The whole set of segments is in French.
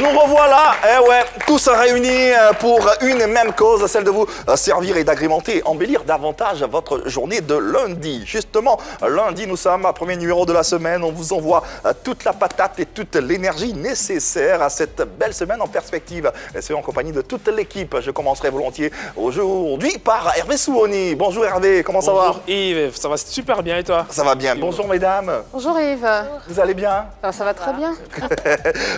Nous revoilà, tous réunis pour une et même cause, celle de vous servir et d'agrémenter, embellir davantage votre journée de lundi. Justement, lundi, nous sommes à premier numéro de la semaine. On vous envoie toute la patate et toute l'énergie nécessaire à cette belle semaine en perspective. Et c'est en compagnie de toute l'équipe. Je commencerai volontiers aujourd'hui par Hervé Souoni. Bonjour Hervé, comment ça va? Bonjour Yves, ça va super bien et toi? Ça va bien. Bonjour mesdames. Bonjour Yves. Vous allez bien? Ça va très bien.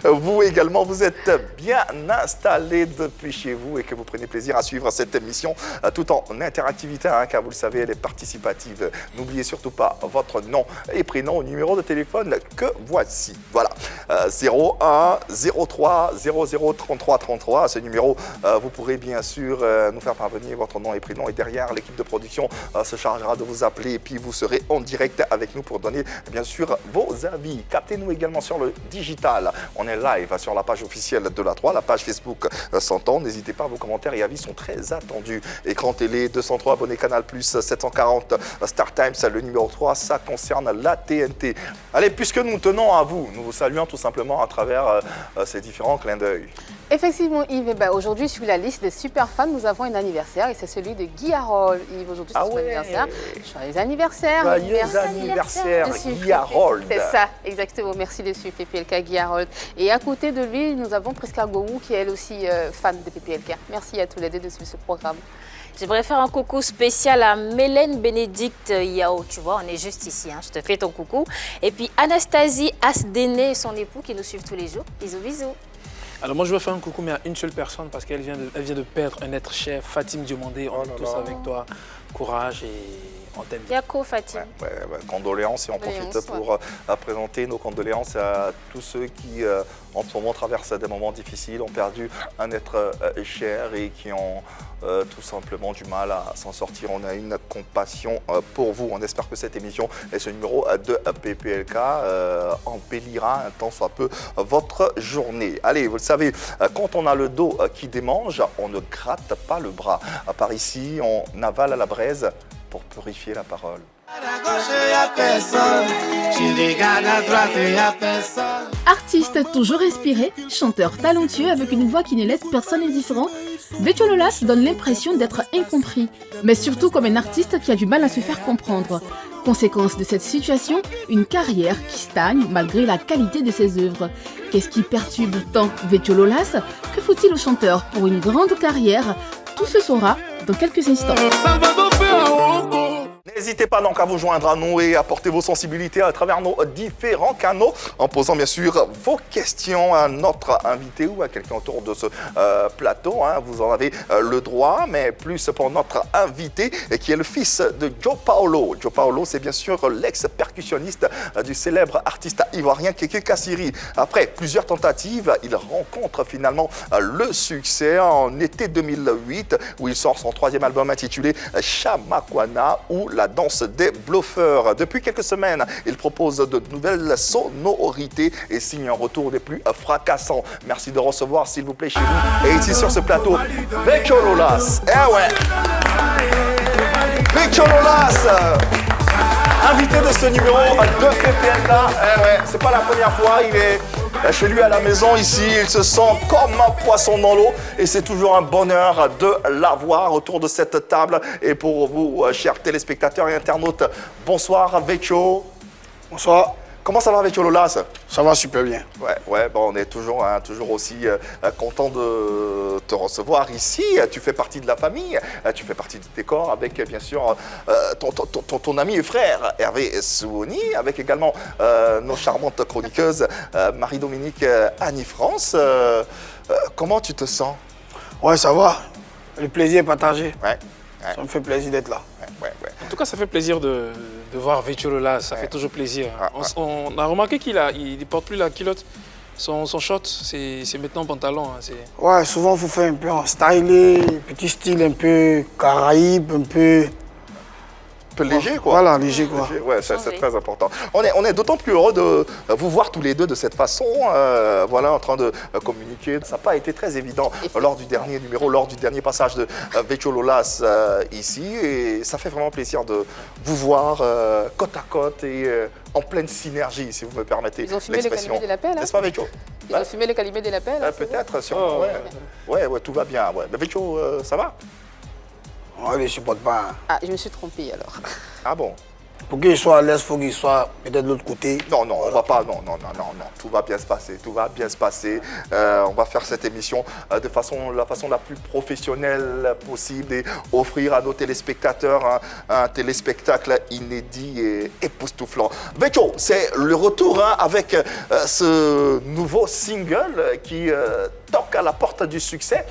Vous également, vous êtes bien installés depuis chez vous et que vous prenez plaisir à suivre cette émission tout en interactivité, car vous le savez, elle est participative. N'oubliez surtout pas votre nom et prénom au numéro de téléphone que voici. Voilà, 01 03 00 33 33. À ce numéro, vous pourrez bien sûr nous faire parvenir votre nom et prénom et derrière, l'équipe de production se chargera de vous appeler et puis vous serez en direct avec nous pour donner bien sûr vos avis. Captez-nous également sur le digital. On est live sur la page officielle de la 3, la page Facebook 100 ans. N'hésitez pas, vos commentaires et avis sont très attendus. Écran télé 203, abonné Canal+, 740 Star Times, le numéro 3, ça concerne la TNT. Allez, puisque nous tenons à vous, nous vous saluons tout simplement à travers ces différents clins d'œil. Effectivement Yves, aujourd'hui sur la liste des super fans, nous avons un anniversaire et c'est celui de Guy Harold. Yves, aujourd'hui c'est son anniversaire. Joyeux anniversaire. Joyeux anniversaire Guy Harold. C'est ça, exactement. Merci de suivre PPLK Guy Harold. Et à côté de lui, nous avons Prisca Gomou qui est elle aussi fan de PPLK. Merci à tous les deux de suivre ce programme. J'aimerais faire un coucou spécial à Mélène Bénédicte Yao. Tu vois, on est juste ici. Je te fais ton coucou. Et puis Anastasie Asdéné et son époux qui nous suivent tous les jours. Bisous, bisous. Alors moi je veux faire un coucou mais à une seule personne parce qu'elle vient de perdre un être cher, Fatim Diomandé. On est tous avec toi. Courage et on t'aime. Yako Fatim. Condoléances et on profite pour présenter nos condoléances à tous ceux qui en ce moment traversent des moments difficiles, ont perdu un être cher et qui ont tout simplement du mal à s'en sortir. On a une compassion pour vous. On espère que cette émission et ce numéro de PPLK embellira un tant soit peu votre journée. Allez, vous le savez, quand on a le dos qui démange, on ne gratte pas le bras. Par ici, on avale à la braise pour purifier la parole. Artiste toujours inspiré, chanteur talentueux avec une voix qui ne laisse personne indifférent, Vétio Lolas donne l'impression d'être incompris, mais surtout comme un artiste qui a du mal à se faire comprendre. Conséquence de cette situation, une carrière qui stagne malgré la qualité de ses œuvres. Qu'est-ce qui perturbe tant Vétio Lolas? Que faut-il au chanteur pour une grande carrière? Tout se saura dans quelques instants. N'hésitez pas donc à vous joindre à nous et apporter vos sensibilités à travers nos différents canaux en posant bien sûr vos questions à notre invité ou à quelqu'un autour de ce plateau. Vous en avez le droit, mais plus pour notre invité qui est le fils de Joe Paolo. Joe Paolo, c'est bien sûr l'ex-percussionniste du célèbre artiste ivoirien Kéké Kassiri. Après plusieurs tentatives, il rencontre finalement le succès en été 2008 où il sort son troisième album intitulé Chamakwana ou La danse des bluffeurs. Depuis quelques semaines, il propose de nouvelles sonorités et signe un retour des plus fracassants. Merci de recevoir, s'il vous plaît, chez nous et ici sur ce plateau, Vétio Lolas. Vétio Lolas, invité de ce numéro de PPLK. C'est pas la première fois, il est chez lui à la maison ici, il se sent comme un poisson dans l'eau et c'est toujours un bonheur de l'avoir autour de cette table. Et pour vous, chers téléspectateurs et internautes, bonsoir Vétio. Bonsoir. Comment ça va Vétio Lolas? Ça va super bien. On est toujours aussi content de te recevoir ici. Tu fais partie de la famille, tu fais partie du décor avec bien sûr ton ami et frère Hervé Souoni, avec également nos charmantes chroniqueuses Marie-Dominique, Annie France. Comment tu te sens? Ouais, ça va. Le plaisir est partagé. Ça me fait plaisir d'être là. En tout cas, ça fait plaisir de voir Vétio Lolas, ça fait toujours plaisir. On a remarqué qu'il ne porte plus la culotte. Son short, c'est maintenant pantalon. Ouais, souvent, il faut faire un peu en stylé, petit style un peu caraïbe, un peu léger, quoi. Voilà, léger, quoi. Ouais, c'est très important. On est d'autant plus heureux de vous voir tous les deux de cette façon, en train de communiquer. Ça n'a pas été très évident lors du dernier numéro, lors du dernier passage de Vétio Lolas ici. Et ça fait vraiment plaisir de vous voir côte à côte et en pleine synergie, si vous me permettez l'expression. Ils ont filmé les de l'appel. N'est-ce pas, Vétio? Ils ont fumé le calumet de l'appel. Peut-être, sûrement, ouais, tout va bien. Ouais. Mais Vétio, ça va? Ouais, je ne supporte pas. Ah, je me suis trompée alors. Ah bon? Pour qu'il soit à l'aise, il faut qu'il soit peut-être de l'autre côté. Non, on va pas, non. Tout va bien se passer, on va faire cette émission de la façon la plus professionnelle possible et offrir à nos téléspectateurs un téléspectacle inédit et époustouflant. Vétio, c'est le retour avec ce nouveau single qui toque à la porte du succès,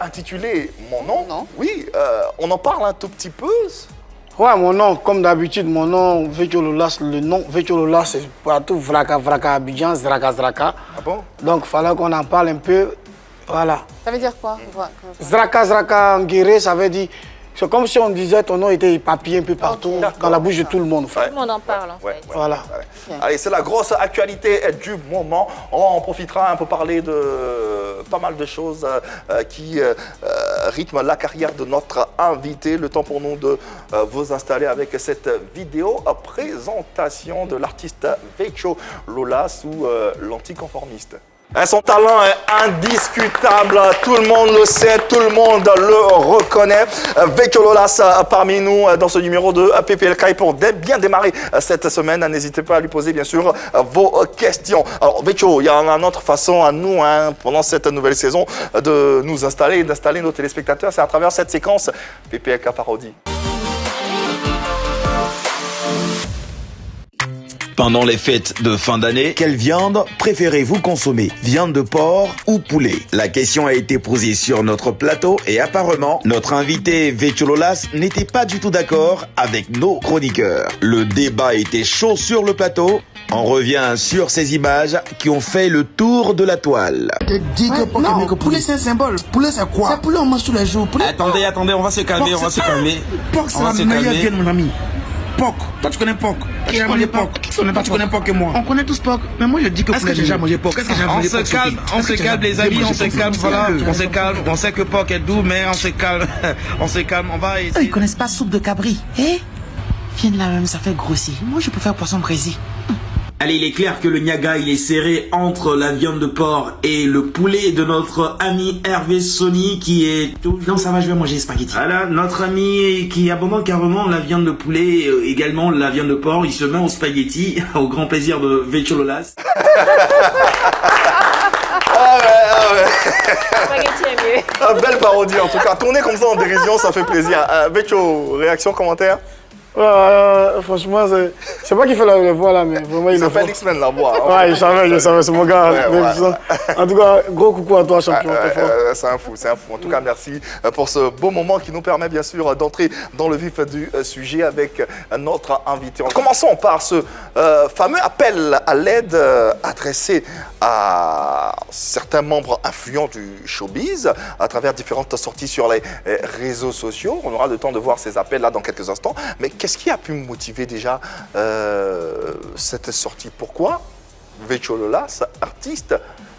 intitulé Mon nom. Non. Oui, on en parle un tout petit peu. Ouais, mon nom, comme d'habitude, mon nom, Vétio Lolas, le nom Vétio Lolas, c'est partout, Vraka, Vraka, Abidjan, Zraka, Zraka. Ah bon? Donc, il fallait qu'on en parle un peu, voilà. Ça veut dire quoi? Zraka, Zraka, en guéré, ça veut dire, c'est comme si on disait ton nom était éparpillé un peu partout, dans la bouche de tout le monde. Tout le monde en parle, en fait. Voilà. Allez, c'est la grosse actualité du moment. On en profitera pour parler de pas mal de choses qui rythment la carrière de notre invité. Le temps pour nous de vous installer avec cette vidéo présentation de l'artiste Vétio Lolas ou l'anticonformiste. Son talent est indiscutable, tout le monde le sait, tout le monde le reconnaît. Vétio Lolas parmi nous dans ce numéro de PPLK. Pour bien démarrer cette semaine, n'hésitez pas à lui poser bien sûr vos questions. Alors Vétio, il y a une autre façon à nous, pendant cette nouvelle saison, de nous installer et d'installer nos téléspectateurs. C'est à travers cette séquence PPLK Parodie. Pendant les fêtes de fin d'année, quelle viande préférez-vous consommer? Viande de porc ou poulet? La question a été posée sur notre plateau et apparemment, notre invité Vétio Lolas n'était pas du tout d'accord avec nos chroniqueurs. Le débat était chaud sur le plateau. On revient sur ces images qui ont fait le tour de la toile. Je dis que poulet c'est un symbole. Poulet c'est quoi? C'est poulet on mange tous les jours. Poulet, attendez, on va se calmer, Porc c'est la meilleure viande mon ami. Porc, toi tu connais porc. Qui a mangé porc? Tu connais porc que moi. On connaît tous porc. Mais moi je dis que poulet j'ai déjà mangé porc. Qu'est-ce que j'ai mangé porc? On se calme les amis, on se calme, voilà. On se calme, on sait que porc est doux, mais on se calme. On va essayer. Ils connaissent pas soupe de cabri. Viens là même, ça fait grossir. Moi je préfère poisson braisé. Allez, il est clair que le Niaga, il est serré entre la viande de porc et le poulet de notre ami Hervé Sony qui est tout... Non, ça va, je vais manger spaghetti. Voilà, notre ami qui abandonne carrément la viande de poulet, également la viande de porc, il se met au spaghetti, au grand plaisir de Vétio Lolas. Spaghetti est mieux. Belle parodie en tout cas. Tourner comme ça en dérision, ça fait plaisir. Vétio, réaction, commentaire? Franchement, c'est pas qu'il fait la voix là, mais vraiment il Ça est fait fort. X-Men la voix. Ouais, je savais, c'est mon gars. En tout cas, gros coucou à toi, champion. t'es fort. C'est un fou. En tout cas, merci pour ce beau moment qui nous permet bien sûr d'entrer dans le vif du sujet avec notre invité. Commençons par ce fameux appel à l'aide adressé à certains membres influents du showbiz à travers différentes sorties sur les réseaux sociaux. On aura le temps de voir ces appels là dans quelques instants. Mais qu'est-ce qui a pu me motiver déjà cette sortie? Pourquoi Vétio Lolas, artiste,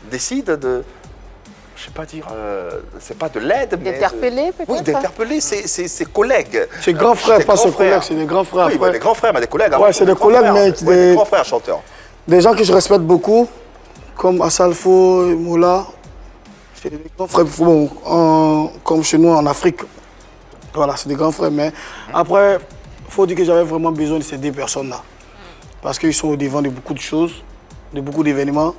décide de, je sais pas dire, c'est pas de l'aide, mais D'interpeller peut-être? Oui, d'interpeller ses collègues. C'est grands frères, pas ses collègues, c'est des grands frères. Oui, après. des grands frères, mais des collègues. Ouais, c'est des collègues, mais des grands frères chanteurs. Des gens que je respecte beaucoup, comme Assalfo, Moula. C'est des grands frères, bon, comme chez nous en Afrique. Voilà, c'est des grands frères. Mais après, il faut dire que j'avais vraiment besoin de ces deux personnes-là. Parce qu'ils sont au devant de beaucoup de choses, de beaucoup d'événements.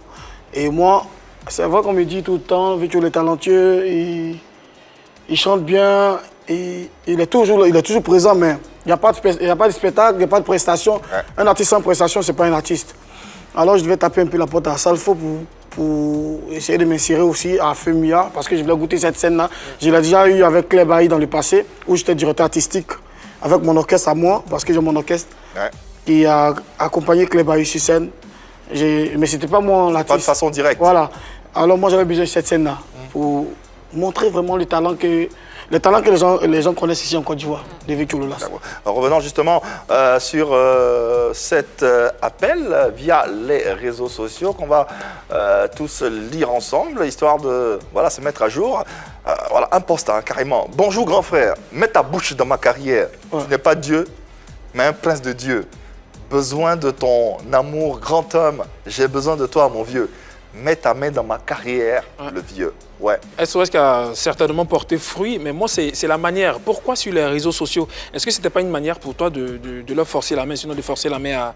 Et moi, c'est vrai qu'on me dit tout le temps, Vétio est talentueux, il chante bien, il est toujours présent, mais il n'y a pas de spectacle, il n'y a pas de prestation. Ouais. Un artiste sans prestation, ce n'est pas un artiste. Alors je devais taper un peu la porte à Salfo pour essayer de m'insérer aussi à Femia, parce que je voulais goûter cette scène-là. Je l'ai déjà eu avec Claire Bailly dans le passé, où j'étais directeur artistique avec mon orchestre à moi, parce que j'ai mon orchestre qui a accompagné Claire Bailly sur scène. Mais ce n'était pas moi l'artiste. Pas de façon directe. Voilà. Alors moi j'avais besoin de cette scène-là pour montrer vraiment le talent que les gens connaissent ici en Côte d'Ivoire, de Vétio Lolas. Revenons justement sur cet appel via les réseaux sociaux qu'on va tous lire ensemble, histoire de se mettre à jour. Voilà, un post carrément. Bonjour grand frère, mets ta bouche dans ma carrière. Ouais. Tu n'es pas Dieu, mais un prince de Dieu. Besoin de ton amour, grand homme. J'ai besoin de toi, mon vieux. mets ta main dans ma carrière, le vieux. Ouais. SOS qui a certainement porté fruit, mais moi, c'est la manière. Pourquoi sur les réseaux sociaux? Est-ce que ce n'était pas une manière pour toi de leur forcer la main, sinon de forcer la main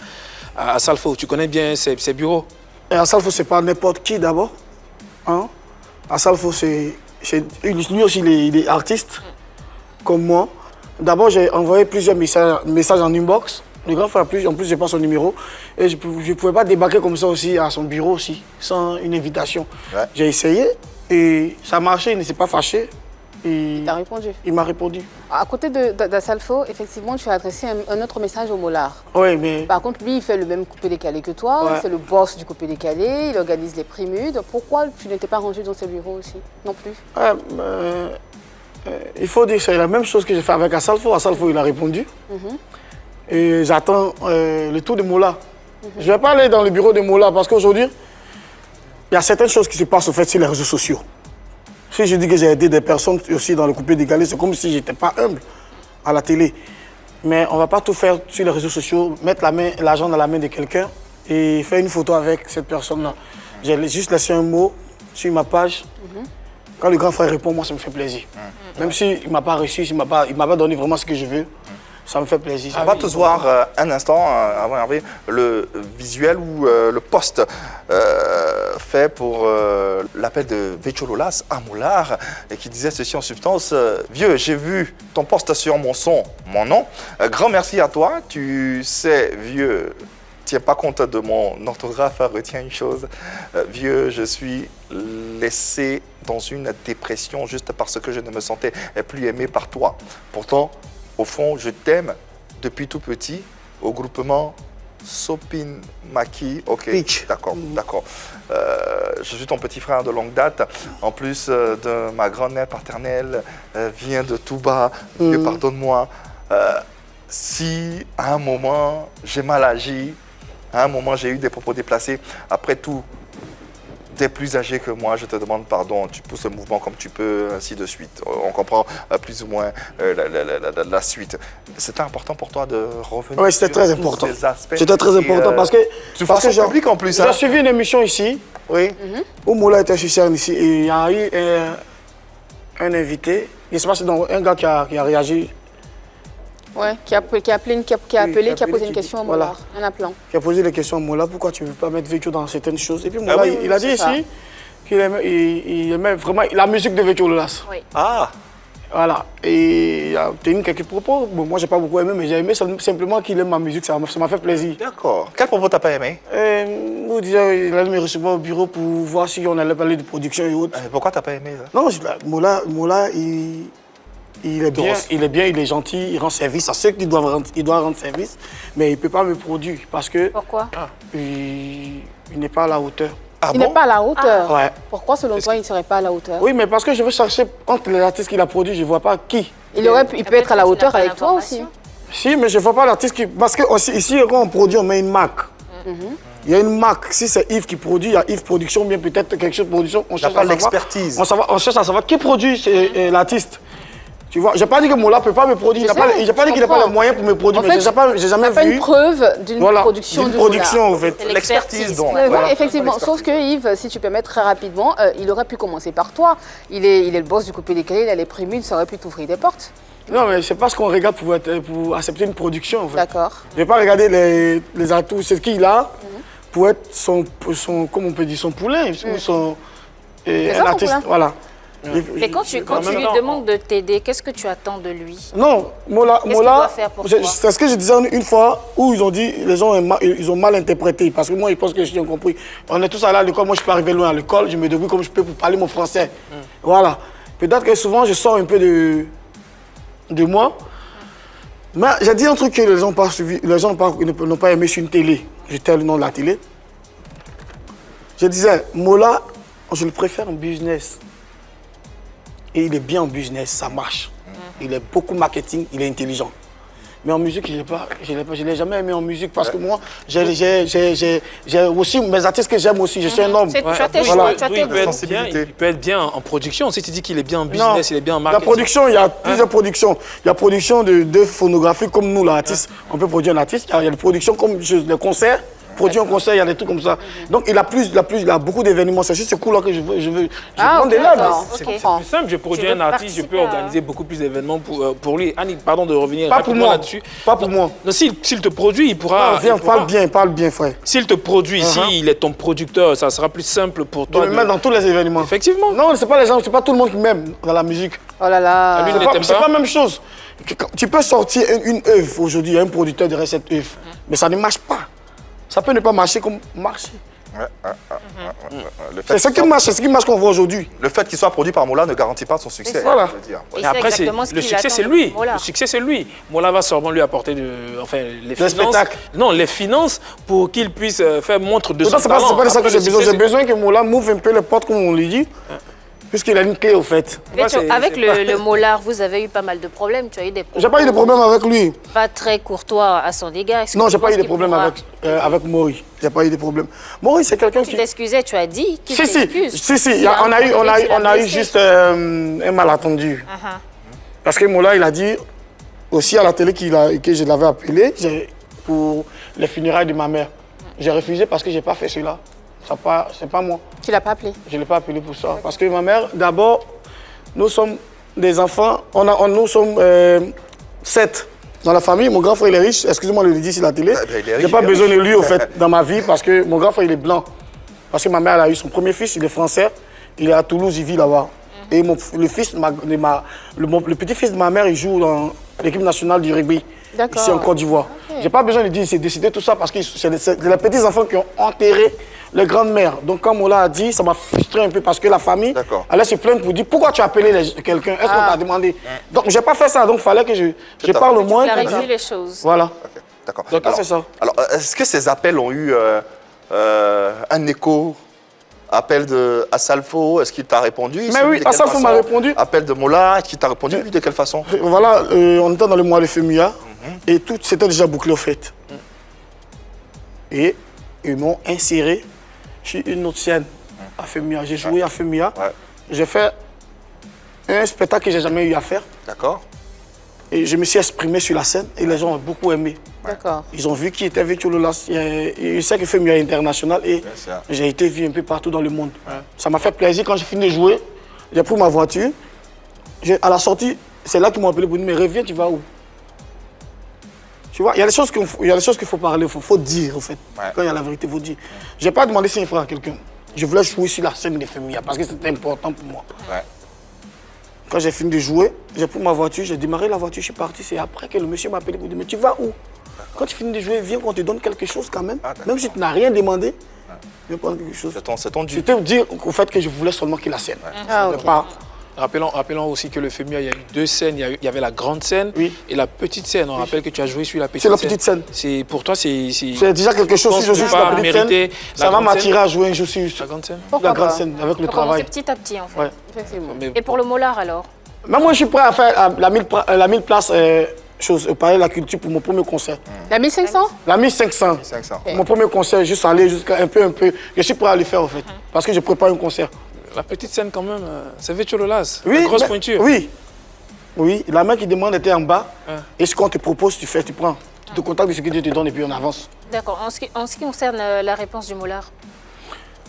à Salfo? Tu connais bien ses bureaux. Et à Salfo, c'est pas n'importe qui d'abord. Hein? À Salfo, lui aussi, il est artiste, comme moi. D'abord, j'ai envoyé plusieurs messages en inbox. Le grand frère, en plus, j'ai pas son numéro. Et je ne pouvais pas débarquer comme ça aussi à son bureau aussi, sans une invitation. Ouais. J'ai essayé et ça a marché, il ne s'est pas fâché. Il t'a répondu? Il m'a répondu. À côté d'Assalfo, effectivement, tu as adressé un autre message au Mollard. Oui, mais... Par contre, lui, il fait le même coupé-décalé que toi. C'est le boss du coupé-décalé. Il organise les primudes. Pourquoi tu n'étais pas rangé dans ses bureaux aussi, non plus? Il faut dire que c'est la même chose que j'ai fait avec Assalfo. Assalfo, il a répondu. Et j'attends le tour de Mollard. Je ne vais pas aller dans le bureau de Mollard parce qu'aujourd'hui, il y a certaines choses qui se passent au fait sur les réseaux sociaux. Si je dis que j'ai aidé des personnes aussi dans le coupé-décalé, c'est comme si je n'étais pas humble à la télé. Mais on ne va pas tout faire sur les réseaux sociaux, mettre l'argent dans la main de quelqu'un et faire une photo avec cette personne-là. J'ai juste laissé un mot sur ma page. Quand le grand frère répond, moi, ça me fait plaisir. Même s'il ne m'a pas reçu, il ne m'a pas donné vraiment ce que je veux. Ça me fait plaisir. On va tous voir un instant, avant d'arriver, le visuel ou le post fait pour l'appel de Vétchololas à Mollard et qui disait ceci en substance. Vieux, j'ai vu ton post sur mon son, mon nom. Grand merci à toi. Tu sais, vieux, tiens pas compte de mon orthographe, retiens une chose. Vieux, je suis laissé dans une dépression juste parce que je ne me sentais plus aimé par toi. Pourtant, au fond, je t'aime depuis tout petit au groupement Sopin Maki. Ok, d'accord, d'accord. Je suis ton petit frère de longue date. En plus de ma grand-mère paternelle, vient de tout bas. Pardonne-moi. Si à un moment j'ai mal agi, à un moment j'ai eu des propos déplacés, après tout, t'es plus âgé que moi, je te demande pardon, tu pousses le mouvement comme tu peux, ainsi de suite. On comprend plus ou moins la suite. C'était important pour toi de revenir oui, c'était très important. C'était très important parce que... De façon publique en plus. J'ai suivi une émission ici, où Moula était sur scène ici, et il y a eu un invité, je ne sais pas si c'est un gars qui a réagi. Oui, qui a posé une question à Mollard, un appelant. Qui a posé des questions à Mollard, pourquoi tu ne veux pas mettre Vétcho dans certaines choses. Et puis Mollard, il a dit ici qu'il aimait vraiment la musique de Vétchololas. Oui. Ah. Voilà. Et il a tenu quelques propos. Bon, moi, je n'ai pas beaucoup aimé, mais j'ai aimé simplement qu'il aime ma musique, ça m'a fait plaisir. D'accord. Quel propos t'as pas aimé? Vous disiez, il allait me recevoir au bureau pour voir si on allait parler de production et autres. Pourquoi t'as pas aimé ça? Non, Mollard, il est bien, il est gentil, il rend service à ceux qui doivent rendre service, mais il ne peut pas me produire parce que... Pourquoi? Il n'est pas à la hauteur. Ah il n'est pas à la hauteur? Ouais. Pourquoi, selon toi, il ne serait pas à la hauteur? Oui, mais parce que je veux chercher entre les artistes qu'il a produits, je ne vois pas qui. Il peut être à la hauteur avec toi aussi. Si, mais je ne vois pas l'artiste qui... Parce que ici, quand on produit, on met une marque. Il y a une marque. Si c'est Yves qui produit, il y a Yves Production, bien peut-être quelque chose de production. On cherche à savoir l'expertise. On cherche à savoir qui produit l'artiste. Tu vois, j'ai pas dit que Mollard peut pas me produire. J'ai pas dit qu'il n'a pas les moyens pour me produire. En fait, j'ai jamais vu. Pas une preuve d'une production de production, en fait. L'expertise, donc. Oui, effectivement. Sauf que Yves, si tu peux mettre très rapidement, il aurait pu commencer par toi. Il est le boss du coupé-décalé, il a les primudes, ça aurait pu t'ouvrir des portes. Non, mais c'est pas ce qu'on regarde pour accepter une production, en fait. D'accord. Je vais pas regarder les atouts, c'est ce qu'il a pour être son, comment on peut dire, son poulain, ou son un artiste, voilà. Mais quand tu lui demandes de t'aider, qu'est-ce que tu attends de lui? Non, Mollard, c'est ce que je disais une fois où ils ont dit, les gens ils ont mal interprété, parce que moi, ils pensent que j'ai compris. On est tous allés à l'école, moi je suis pas arrivé loin à l'école, je me débrouille comme je peux pour parler mon français. Voilà. Peut-être que souvent je sors un peu de moi, mais j'ai dit un truc que les gens n'ont pas aimé sur une télé. J'étais le nom de la télé. Je disais, Mollard, je le préfère en business. Et il est bien en business, ça marche. Il est beaucoup marketing, il est intelligent. Mais en musique, je ne l'ai jamais aimé en musique parce que moi, j'ai aussi mes artistes que j'aime aussi, je suis un homme. Il peut être bien en production. Si tu dis qu'il est bien en business, il est bien en marketing. La production, il y a plusieurs productions. Il y a production de phonographies comme nous, l'artiste. On peut produire un artiste. Il y a des productions comme les concerts. produit un concert, il y a des trucs comme ça. Donc il a beaucoup d'événements. C'est juste ce coup-là que je veux prendre de l'aide. C'est plus simple, je produis un artiste, je peux organiser beaucoup plus d'événements pour lui. Annie, pardon de revenir Pas pour moi là-dessus. Pas pour moi. Non, s'il te produit, il pourra... Viens, parle bien, frère. S'il te produit, s'il est ton producteur, ça sera plus simple pour toi. De me mettre dans tous les événements. Effectivement. Non, c'est pas les gens, c'est pas tout le monde qui m'aime dans la musique. Oh là là. C'est pas la même chose. Tu peux sortir une œuvre aujourd'hui, il y a un producteur derrière cette œuvre, mais ça ne marche pas. Ça peut ne pas marcher comme marcher. C'est ce qui marche, c'est ce qui marche qu'on voit aujourd'hui. Le fait qu'il soit produit par Mola ne garantit pas son succès. Voilà. Je veux dire. Et Et après, le succès, c'est lui. Mola. Le succès, c'est lui. Mola va sûrement lui apporter les finances. spectacle. Non, les finances pour qu'il puisse faire montre de son Pourtant, talent. c'est pas de ça que Après, j'ai besoin. J'ai besoin que Mola m'ouvre un peu les portes, comme on lui dit, puisqu'il a une clé, au fait. Avec le Molard, vous avez eu pas mal de problèmes. Tu as eu des problèmes. J'ai pas eu de problème avec lui. Pas très courtois à son égard. Est-ce que Non, tu j'ai pas penses eu de qu'il problème pourra- avec Maury. J'ai pas eu de problème. Maury, c'est quelqu'un Tu qui... t'excusais, tu as dit qu'il Si, s'excuse. on a eu juste un malentendu. Parce que Mola, il a dit aussi à la télé que je l'avais appelé pour les funérailles de ma mère. J'ai refusé parce que j'ai pas fait cela. C'est pas moi. Tu l'as pas appelé? Je ne l'ai pas appelé pour ça. Parce que ma mère, d'abord, nous sommes des enfants. Nous sommes 7 dans la famille. Mon grand frère, il est riche. Excusez-moi de le dire sur la télé. Je n'ai pas besoin de lui, au fait, dans ma vie, parce que mon grand frère, il est blanc. Parce que ma mère, elle a eu son premier fils, il est français. Il est à Toulouse, il vit là-bas. Et le petit-fils de ma mère, il joue dans l'équipe nationale du rugby, ici en Côte d'Ivoire. Je n'ai pas besoin de dire, c'est décidé tout ça, parce que c'est les petits-enfants qui ont enterré les grandes mères. Donc, comme on l'a dit, ça m'a frustré un peu, parce que la famille allait se plaindre pour dire, pourquoi tu as appelé quelqu'un? Est-ce qu'on t'a demandé? Donc, je n'ai pas fait ça, donc il fallait que je parle au moins. Clarifier les choses. Voilà. Okay, d'accord. Donc, c'est ça. Alors, est-ce que ces appels ont eu un écho? Appel de Assalfo, est-ce qu'il t'a répondu? Mais oui, Assalfo m'a répondu. Appel de Mola, est-ce qu'il t'a répondu? Oui, de quelle façon? Voilà, on était dans le mois de FEMUA et tout s'était déjà bouclé au fait. Et ils m'ont inséré sur une autre scène à FEMUA. J'ai joué à FEMUA. J'ai fait un spectacle que j'ai jamais eu à faire. D'accord. Et je me suis exprimé sur la scène et les gens ont beaucoup aimé. D'accord. Ils ont vu qui était Vétiolas. Je sais que FEMUA est international et j'ai été vu un peu partout dans le monde. Ça m'a fait plaisir. Quand j'ai fini de jouer, j'ai pris ma voiture. À la sortie, c'est là qu'ils m'ont appelé pour dire, mais reviens, tu vas où? Tu vois, il y a des choses qu'il faut parler, il faut dire, en fait. Quand il y a la vérité, il faut dire. Je n'ai pas demandé si il faut à quelqu'un. Je voulais jouer sur la scène de FEMUA parce que c'était important pour moi. Quand j'ai fini de jouer, j'ai pris ma voiture, j'ai démarré la voiture, je suis parti. C'est après que le monsieur m'a appelé pour dire, mais tu vas où? Quand tu finis de jouer, viens qu'on te donne quelque chose quand même. Même si tu n'as rien demandé, viens prendre quelque chose. C'est ton dû. C'était dire au fait que je voulais seulement qu'il la scène. Rappelons aussi que le FEMUA, il y a eu 2 scènes. Il y avait la grande scène et la petite scène. On rappelle que tu as joué sur la petite scène. C'est la petite scène. Pour toi, c'est déjà quelque chose. Si je joue sur la petite scène, ça va m'attirer à jouer un jeu sur la grande scène. La grande scène, avec le travail. Petit à petit, en fait. Ouais. Effectivement. Et pour le Molard, alors? Mais moi, je suis prêt à faire la 1000 places au Palais de la Culture pour mon premier concert. La 1500? La 1500. Mon premier concert, juste aller jusqu'à un peu. Je suis prêt à le faire, en fait. Parce que je prépare un concert. La petite scène, quand même, c'est Vétiolas. Oui, grosse pointure. Oui, la main qui demande était en bas. Et ce qu'on te propose, tu fais, tu prends. Tu te contactes de ce que Dieu te donne et puis on avance. D'accord. En ce qui concerne la réponse du Molard?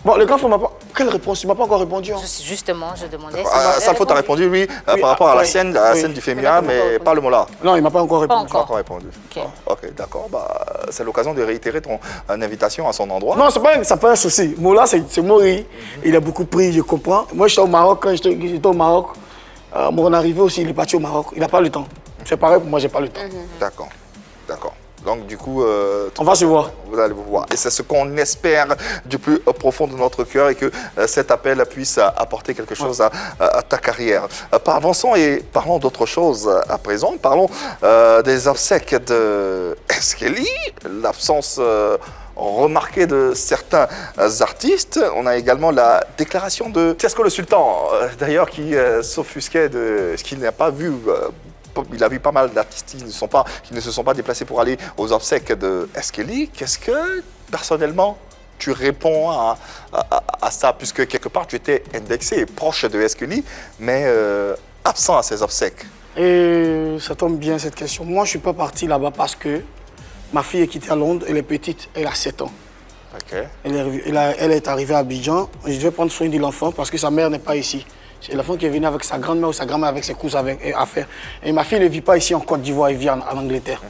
Bon, le grand frère m'a pas... Quelle réponse? Il m'a pas encore répondu. Justement, je demandais... Assalfo t'a répondu, lui, par rapport à la scène du FEMUA, mais pas le Mola. Non, il m'a pas encore répondu. Pas encore répondu. Ok, d'accord. C'est l'occasion de réitérer ton invitation à son endroit. Non, c'est pas un souci. Mola, c'est Mori. Il a beaucoup pris, je comprends. Moi, j'étais au Maroc. Quand j'étais au Maroc, mon arrivée aussi, il est parti au Maroc. Il n'a pas le temps. C'est pareil pour moi, j'ai pas le temps. D'accord. Donc, du coup, on va se voir. Vous allez vous voir. Et c'est ce qu'on espère du plus profond de notre cœur et que cet appel puisse apporter quelque chose à ta carrière. Avançons et parlons d'autre chose à présent. Parlons des obsèques de Eskeli, l'absence remarquée de certains artistes. On a également la déclaration de Tesco le Sultan, d'ailleurs, qui s'offusquait de ce qu'il n'a pas vu. Il a vu pas mal d'artistes qui ne se sont pas déplacés pour aller aux obsèques de Eskeli. Qu'est-ce que, personnellement, tu réponds à ça, puisque quelque part tu étais indexé, proche de Eskeli, mais absent à ces obsèques? Et ça tombe bien cette question. Moi, je ne suis pas parti là-bas parce que ma fille est quittée à Londres, elle est petite, elle a 7 ans. Ok. Elle est arrivée à Abidjan. Je devais prendre soin de l'enfant parce que sa mère n'est pas ici. C'est l'enfant qui est venu avec sa grand-mère ou sa grand-mère avec ses cousins à faire. Et ma fille ne vit pas ici en Côte d'Ivoire, elle vit en Angleterre.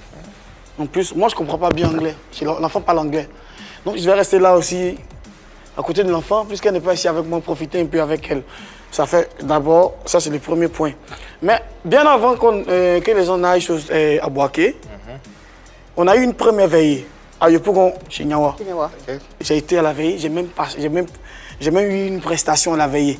En plus, moi, je ne comprends pas bien anglais. L'enfant parle anglais. Donc, je vais rester là aussi, à côté de l'enfant, puisqu'elle n'est pas ici avec moi, profiter un peu avec elle. Ça fait d'abord, ça c'est le premier point. Mais bien avant que les gens aillent à Boaké, on a eu une première veillée à Yopougon, chez Niawa. J'ai été à la veillée, j'ai même eu une prestation à la veillée.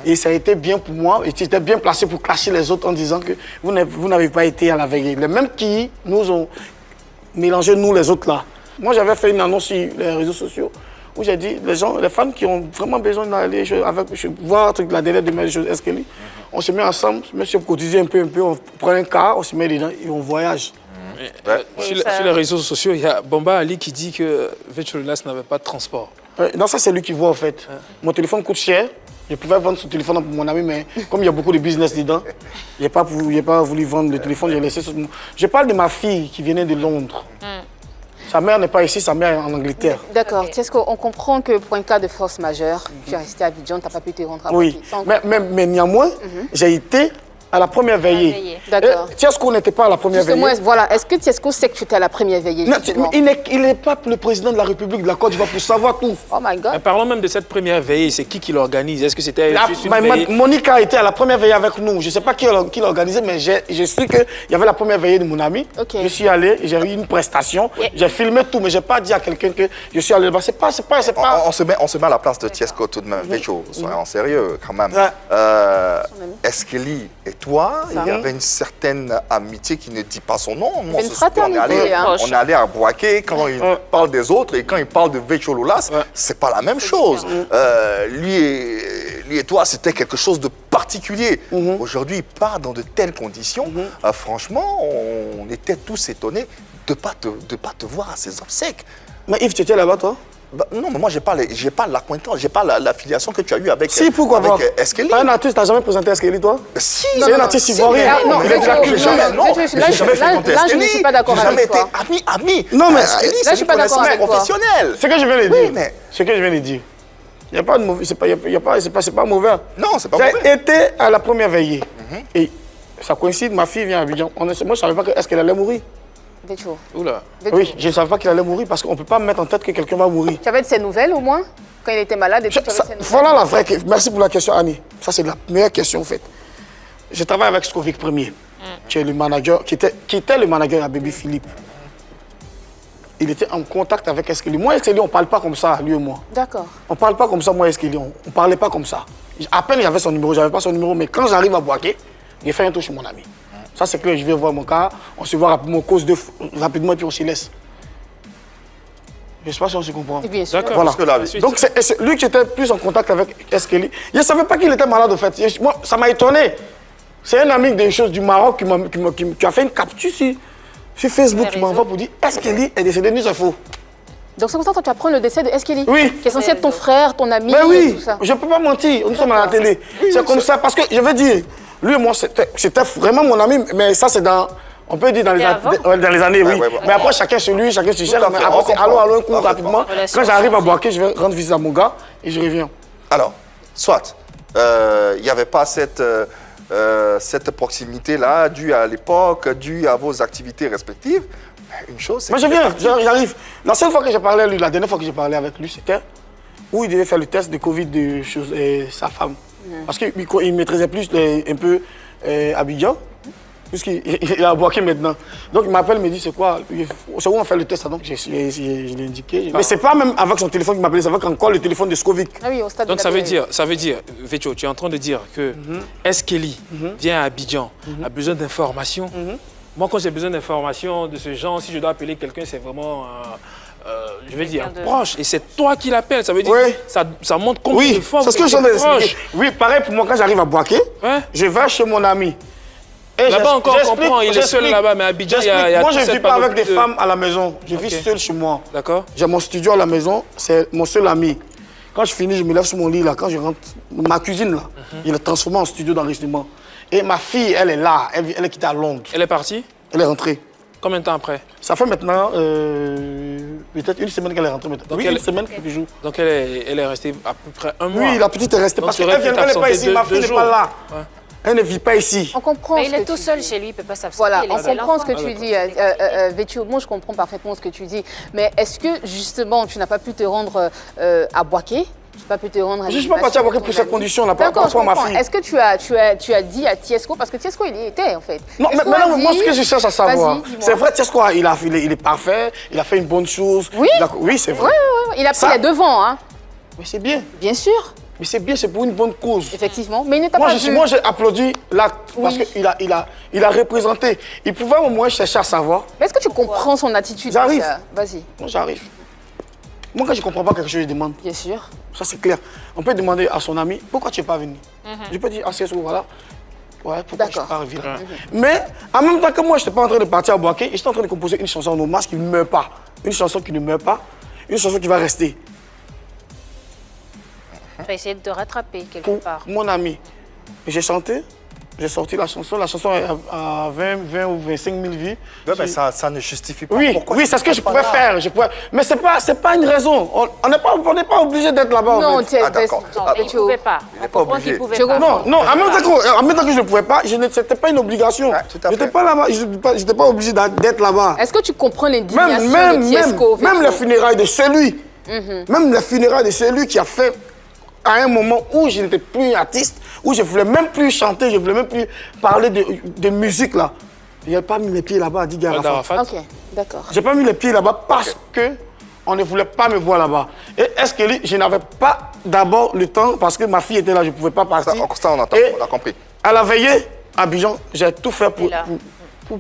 Et ça a été bien pour moi, et j'étais bien placé pour clasher les autres en disant que vous n'avez pas été à la veillée. Les mêmes qui nous ont mélangé, nous les autres là. Moi j'avais fait une annonce sur les réseaux sociaux où j'ai dit, les fans qui ont vraiment besoin d'aller voir la dernière de choses Eskeli, on se met ensemble, même si on cotise un peu, on prend un car, on se met dedans et on voyage. Sur les réseaux sociaux, il y a Bomba Ali qui dit que Vetchololas n'avait pas de transport. Non, ça c'est lui qui voit en fait. Mon téléphone coûte cher. Je pouvais vendre ce téléphone pour mon ami, mais comme il y a beaucoup de business dedans, je n'ai pas voulu vendre le téléphone. J'ai laissé. Je parle de ma fille qui venait de Londres. Sa mère n'est pas ici, sa mère est en Angleterre. D'accord. Est-ce qu'on comprend que pour un cas de force majeure, tu es resté à Abidjan, tu n'as pas pu te rendre à Oui, mais néanmoins, j'ai été à la première veillée. D'accord. Tiesco n'était pas à la première veillée. Voilà. Est-ce que Tiesco sait que tu étais à la première veillée? Il n'est pas le président de la République de la Côte d'Ivoire pour savoir tout. Oh my God. Mais parlons même de cette première veillée. C'est qui l'organise? Est-ce que c'était juste une veillée? Monique a été à la première veillée avec nous. Je ne sais pas qui l'a organisé, mais je sais qu'il y avait la première veillée de mon ami. Okay. Je suis allé, j'ai eu une prestation. J'ai filmé tout, mais je n'ai pas dit à quelqu'un que je suis allé là-bas. C'est pas... On se met à la place de Tiesco tout de même. Vecho, soyons sérieux quand même. Eskeli et toi, il y avait une certaine amitié qui ne dit pas son nom. Une fraternité. On est allé à Boaké quand il parle des autres et quand il parle de Vetchololas, c'est pas la même chose. Lui et toi, c'était quelque chose de particulier. Aujourd'hui, il part dans de telles conditions. Franchement, on était tous étonnés de ne pas te voir à ses obsèques. Mais Yves, tu étais là-bas, toi? Non, mais moi, j'ai pas l'acquaintance, j'ai pas l'affiliation que tu as eue avec Eskeli. Un artiste, tu n'as jamais présenté Eskeli, toi? Si. C'est un artiste ivoirien. Non, là, je ne suis pas d'accord avec toi. Jamais été ami. Non, mais là, je suis pas d'accord avec toi. Professionnel. C'est ce que je viens de dire. Oui, mais... Ce que je viens de dire. Il n'y a pas de mauvais, c'est pas mauvais. Non, c'est pas mauvais. J'ai été à la première veillée. Et ça coïncide, ma fille vient à Abidjan. Moi, je ne savais pas qu'elle allait mourir. Vecho. Oula. Oui, je ne savais pas qu'il allait mourir parce qu'on ne peut pas me mettre en tête que quelqu'un va mourir. Tu avais de ses nouvelles au moins? Quand il était malade et tout, tu avais de ses nouvelles? Voilà la vraie question. Merci pour la question, Annie. Ça, c'est la meilleure question, en fait. Je travaille avec Scovic Premier, qui est le manager, qui était le manager à Baby Philippe. Il était en contact avec Eskeli. Moi, Eskeli, on ne parle pas comme ça, lui et moi. D'accord. On ne parle pas comme ça, moi, Eskeli. On ne parlait pas comme ça. À peine il y avait son numéro, je n'avais pas son numéro, mais quand j'arrive à Boaké, j'ai fait un tour chez mon ami. Ça, c'est que je vais voir mon cas, on se voit rapidement, rapidement, puis on se laisse. Je ne sais pas si on se comprend. Bien sûr. Voilà. Donc, c'est lui qui était plus en contact avec Eskeli. Je ne savais pas qu'il était malade, en fait. Moi, ça m'a étonné. C'est un ami des choses du Maroc qui a fait une capture sur Facebook, qui m'envoie pour dire Eskeli est décédé, nous, c'est faux. Donc, c'est comme ça que tu apprends le décès de Eskeli? Oui. Qui est censé être ton frère, ton ami, mais oui, et tout ça. Je ne peux pas mentir. Nous sommes à la télé. C'est comme ça, parce que je veux dire, lui et moi, c'était vraiment mon ami, mais ça, c'est dans. On peut dire dans les années, oui. Mais après, chacun chez lui, chacun se cherche. Mais après, c'est allô, un coup rapidement. Quand j'arrive à Boaké, je vais rendre visite à mon gars et je reviens. Alors, soit, il n'y avait pas cette proximité-là, due à l'époque, due à vos activités respectives. Une chose, c'est. Mais je viens, j'arrive. La seule fois que j'ai parlé à lui, la dernière fois que j'ai parlé avec lui, c'était où il devait faire le test de Covid de sa femme. Parce qu'il maîtrisait plus un peu Abidjan, puisqu'il est à Boaké maintenant. Donc il m'appelle, il me dit c'est quoi? C'est où on fait le test? Donc je l'ai indiqué. Mais c'est pas même avec son téléphone qu'il m'appelait, c'est avec encore le téléphone de Scovic. Ah oui, au stade. Donc ça veut dire, Vecho, tu es en train de dire que Eskeli vient à Abidjan, a besoin d'informations. Moi, quand j'ai besoin d'informations de ce genre, si je dois appeler quelqu'un, c'est vraiment, je vais dire, proche. Et c'est toi qui l'appelles. Ça veut dire, ça montre combien de fois c'est ce que je veux expliquer. Oui, pareil pour moi, quand j'arrive à Boaké, je vais chez mon ami. Là-bas encore, on comprend, il est seul là-bas, mais à Abidjan, il y a moi, je ne vis pas avec des femmes à la maison. Je vis seul chez moi. D'accord. J'ai mon studio à la maison, c'est mon seul ami. Quand je finis, je me lève sur mon lit, là. Quand je rentre, ma cuisine, là, il est transformé en studio d'enregistrement. Et ma fille, elle est là, elle est quittée à Londres. Elle est partie? Elle est rentrée. Combien de temps après? Ça fait maintenant peut-être une semaine qu'elle est rentrée maintenant. Donc Oui, une semaine quelques jours. Donc elle est restée à peu près un mois. Oui, la petite est restée Donc parce tu qu'elle aurais pu n'est pas t'absenter ici, ma fille n'est pas là. Ouais. Elle ne vit pas ici. On comprend. Mais ce il est que tout tu seul dis. chez lui, il ne peut pas s'absenter. Voilà, il on laisse comprend ce que l'enfant. tu dis, Vétio. Moi, je comprends parfaitement ce que tu dis. Mais est-ce que, justement, tu n'as pas pu te rendre à Boaké? Tu n'as pas pu te rendre à Je ne suis pas parti à Boaké pour ces conditions-là, par D'accord, je rapport à ma comprends. fille. Est-ce que tu as dit à Tiesco, parce que Tiesco, il y était, en fait. Non, mais Tiesco maintenant, a moi, dit- ce que je cherche à savoir, Vas-y, dis-moi. c'est vrai, Tiesco, il est parfait, il a fait une bonne chose. Oui. Oui, c'est vrai. Oui, il a pris Ça- les devants, hein. Mais c'est bien. Bien sûr, Mais c'est bien, c'est pour une bonne cause. effectivement. Mais il ne t'a Moi, pas vu. moi, j'ai applaudi l'acte parce Oui. qu'il a représenté. Il pouvait au moins chercher à savoir. Mais est-ce que tu comprends son attitude? J'arrive. déjà Vas-y, Moi, j'arrive. Moi, quand je ne comprends pas quelque chose, je demande. bien sûr. Ça, c'est clair. On peut demander à son ami, pourquoi tu n'es pas venu? Je peux dire, ah, c'est ça, voilà. Ouais, pourquoi je ne suis D'accord. pas arrivé là? Mais, en même temps que moi, je n'étais pas en train de partir à Boaké, j'étais en train de composer une chanson en hommage qui ne meurt pas. Une chanson qui ne meurt pas, une chanson qui va rester. Tu vas essayer de te rattraper quelque Pour part. mon ami. J'ai chanté, j'ai sorti la chanson est à 20 ou 25 000 vues. Ouais, mais ça ne justifie pas. Oui, Pourquoi oui, tu c'est ce que n'es je pas pouvais là? faire. Mais c'est pas une raison. On n'est pas obligé d'être là-bas. Non, en fait. tu Ah, d'accord. Non, Ah, il ne pouvait pas. Il est On pas comprend obligé. qu'il pouvait Je pas. comprends. Non, en même temps que je ne pouvais pas, c'était pas une obligation. Ouais, tout à Je n'étais fait. pas là-bas, je n'étais pas obligé d'être là-bas. Est-ce que tu comprends l'indignation de Tiesco? Même Vétio? les funérailles de celui, même les funérailles de celui qui a fait à un moment où je n'étais plus artiste, où je ne voulais même plus chanter, je ne voulais même plus parler de musique là. Je n'ai pas mis les pieds là-bas, dit Arafat. Arafat. Ok, d'accord. Je n'ai pas mis les pieds là-bas parce que on ne voulait pas me voir là-bas. Et est-ce que je n'avais pas d'abord le temps, parce que ma fille était là, je ne pouvais pas partir. Ça, on entend, Et on a compris. à la veillée, à Abidjan, j'ai tout fait Il a- pour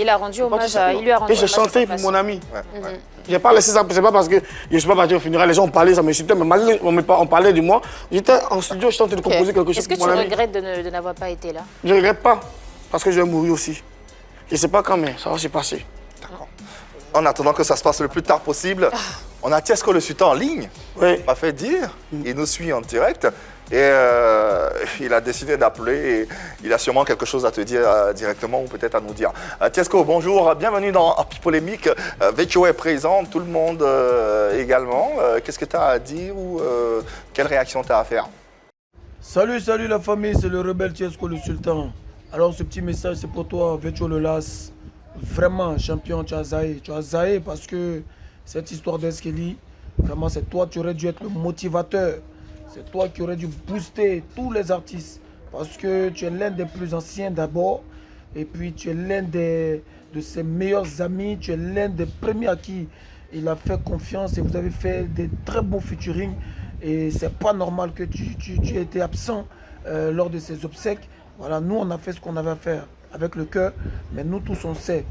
Il a rendu hommage à... Il lui a rendu et j'ai hommage à chanté sa pour façon. mon ami. Ouais, ouais. Je n'ai pas laissé ça, c'est pas parce que je ne suis pas parti au funérail, les gens ont parlé, ça m'insultait, mais malgré on parlait de moi, j'étais en studio, j'étais en train de composer quelque chose Est-ce que pour tu mon ami. regrettes de n'avoir pas été là? Je ne regrette pas, parce que je vais mourir aussi. Je ne sais pas quand, mais ça va se passer. En attendant que ça se passe le plus tard possible, on a Tiesco le Sultan en ligne. Oui. Il m'a fait dire, il nous suit en direct et il a décidé d'appeler et il a sûrement quelque chose à te dire directement ou peut-être à nous dire. Tiesco, bonjour, bienvenue dans Polémique. Vétio est présent, tout le monde également. Qu'est-ce que tu as à dire ou quelle réaction tu as à faire? Salut la famille, c'est le rebelle Tiesco le Sultan. Alors ce petit message c'est pour toi, Vétio Lolas. Vraiment champion, tu as zaï parce que cette histoire d'Eskeli, vraiment c'est toi qui aurais dû être le motivateur. C'est toi qui aurais dû booster tous les artistes parce que tu es l'un des plus anciens d'abord et puis tu es l'un de ses meilleurs amis, tu es l'un des premiers à qui il a fait confiance et vous avez fait des très beaux featuring et c'est pas normal que tu aies été absent lors de ces obsèques. Voilà, nous on a fait ce qu'on avait à faire avec le cœur, mais nous tous on sait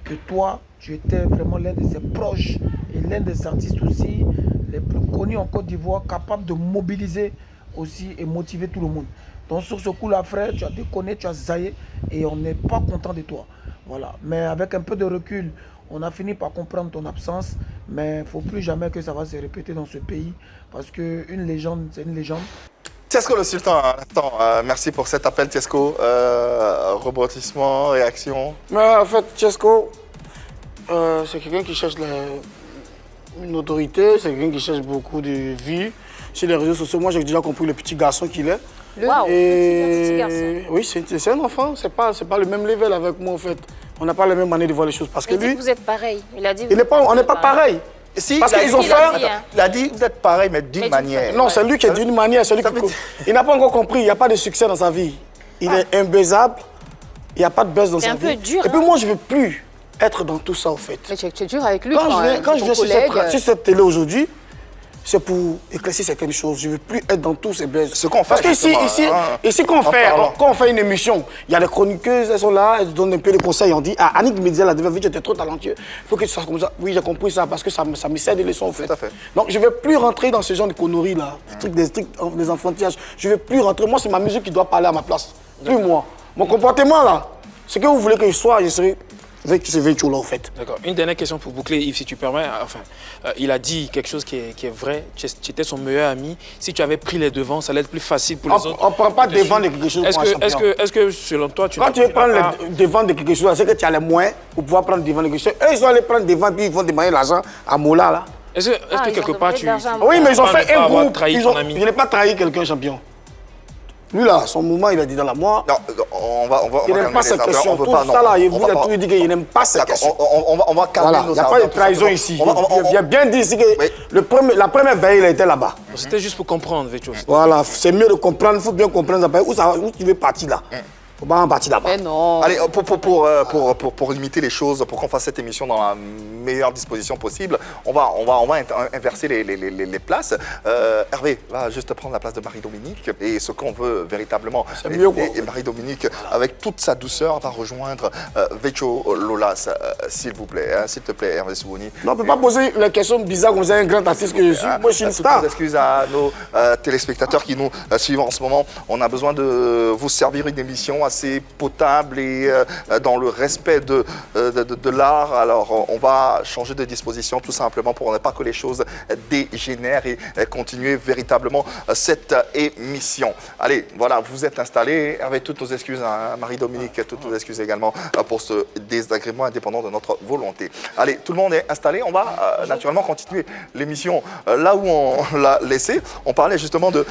que toi tu étais vraiment l'un de ses proches et l'un des artistes aussi les plus connus en Côte d'Ivoire, capable de mobiliser aussi et motiver tout le monde. Donc sur ce coup-là, frère, tu as déconné, tu as zaillé et on n'est pas content de toi. Voilà. Mais avec un peu de recul, on a fini par comprendre ton absence, mais il ne faut plus jamais que ça va se répéter dans ce pays parce qu'une légende, c'est une légende. Tiesco le Sultan, attends, merci pour cet appel Tiesco. Rebondissement, réaction. Mais en fait, Tiesco, c'est quelqu'un qui cherche une autorité, c'est quelqu'un qui cherche beaucoup de vues sur les réseaux sociaux. Moi, j'ai déjà compris le petit garçon qu'il est. Waouh, petit Et garçon. oui, c'est un enfant, c'est pas le même level avec moi en fait. On n'a pas la même manière de voir les choses. Parce que Il dit lui, que vous êtes pareil. Il a dit on n'est pas pareil. Si, Parce il a qu'ils dit- ont il a fait- dit- Il a dit, vous êtes pareil, mais d'une d'une manière. façon. Non, c'est lui qui est d'une manière, Ça veut dire- il n'a pas encore compris, il n'y a pas de succès dans sa vie. Il est imbaisable, il n'y a pas de buzz dans C'est sa un vie. peu dur, Et puis hein. moi, je ne veux plus être dans tout ça en fait. Mais tu es dur avec lui Quand quand, je ton viens sur collègue, cette télé aujourd'hui, c'est pour éclaircir certaines choses. Je ne veux plus être dans tous ces buzz. Ce qu'on fait, Parce que ici, justement, hein. quand parlant. on fait une émission, il y a les chroniqueuses, elles sont là, elles donnent un peu de conseils. On dit, ah, Annick me disait, la dernière fois, tu étais trop talentueux. Il faut que tu sois comme ça. Oui, j'ai compris ça parce que ça me sert des leçons en fait. Tout à fait. Donc je ne vais plus rentrer dans ce genre de conneries là, des enfantillages. Je ne vais plus rentrer. Moi, c'est ma musique qui doit parler à ma place. Plus moi. Mon comportement là, ce que vous voulez que je sois, je serai C'est Vetchola, en fait. D'accord. Une dernière question pour boucler, Yves, si tu permets. Enfin, il a dit quelque chose qui est vrai. Tu étais son meilleur ami. Si tu avais pris les devants, ça allait être plus facile pour les autres. On ne prend pas devant de quelque chose pour un champion. Est-ce que, selon toi, quand tu veux prendre le devant de quelque chose, c'est que tu as les moyens pour pouvoir prendre devant de quelque chose. Eux, ils vont aller prendre devant puis ils vont demander l'argent à Mola, là. Est-ce que quelque part, tu... Oui, mais ils ont fait un groupe. Je n'ai pas trahi quelqu'un, champion. Lui là, son mouvement, il a dit dans la moi. Non, on va il n'aime pas cette question. Tout ça là, il vous a tout dit qu'il n'aime pas cette question. On va calmer nos Il n'y a pas de trahison ici. Il a bien dit ici que la première veille, il était là-bas. C'était juste pour comprendre, Vetcho. Voilà, c'est mieux de comprendre. Il faut bien comprendre où tu veux partir là. Faut pas en partir là-bas. Mais non. Allez, pour limiter les choses, pour qu'on fasse cette émission dans la meilleure disposition possible, on va inverser les places. Hervé va juste prendre la place de Marie-Dominique et ce qu'on veut véritablement. Et Marie-Dominique, avec toute sa douceur, va rejoindre Vetcho Lolas, s'il vous plaît. S'il te plaît, Hervé Soubouni. Non, on ne peut pas poser la question bizarre comme ça, un grand artiste que je suis. Moi, je suis une star. Toutes excuses à nos téléspectateurs qui nous suivent en ce moment. On a besoin de vous servir une émission assez potable et dans le respect de l'art. Alors, on va changer de disposition tout simplement pour ne pas que les choses dégénèrent et continuer véritablement cette émission. Allez, voilà, vous êtes installés. Hervé, toutes nos excuses à Marie-Dominique, toutes nos excuses également pour ce désagrément indépendant de notre volonté. Allez, tout le monde est installé. On va naturellement continuer l'émission là où on l'a laissé. On parlait justement de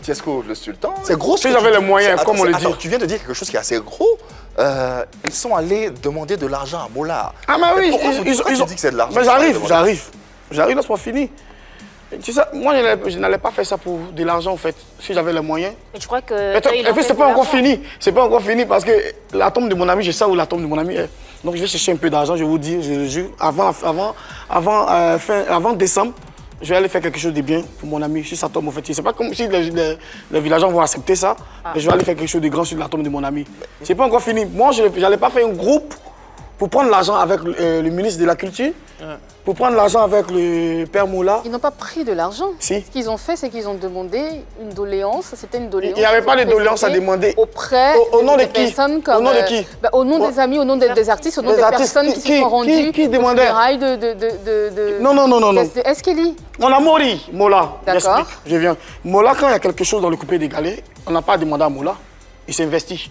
Tiesco le Sultan. C'est gros. Si j'avais les moyens, comme on le dit. Tu viens de dire quelque chose qui est assez gros. Ils sont allés demander de l'argent à Mola. Ah, mais oui, ils ont dit que c'est de l'argent. Mais j'arrive, laisse-moi finir. Tu sais, moi, je n'allais pas faire ça pour de l'argent, en fait, si j'avais les moyens. Mais je crois que... Et puis, c'est pas encore fini. C'est pas encore fini parce que la tombe de mon ami, je sais où la tombe de mon ami est. Donc, je vais chercher un peu d'argent, je vous dis, je le jure. Avant décembre, je vais aller faire quelque chose de bien pour mon ami, si ça tombe en fait. C'est pas comme si les villageois vont accepter ça, mais je vais aller faire quelque chose de grand sur la tombe de mon ami. C'est pas encore fini. Moi, je n'allais pas faire un groupe pour prendre l'argent avec le ministre de la Culture, pour prendre l'argent avec le père Moula. Ils n'ont pas pris de l'argent. Si. Ce qu'ils ont fait, c'est qu'ils ont demandé une doléance. C'était une doléance. Il n'y avait pas de doléance à demander. Auprès au nom de des qui? personnes comme... Au nom de qui? Au nom des amis, au nom des artistes, au nom des personnes qui se sont rendues. Qui demandait? Non. Est-ce qu'il y? On a Mori, Mola. D'accord. Je viens. Mola, quand il y a quelque chose dans le coupé des galets, on n'a pas demandé à Mola. Il s'investit.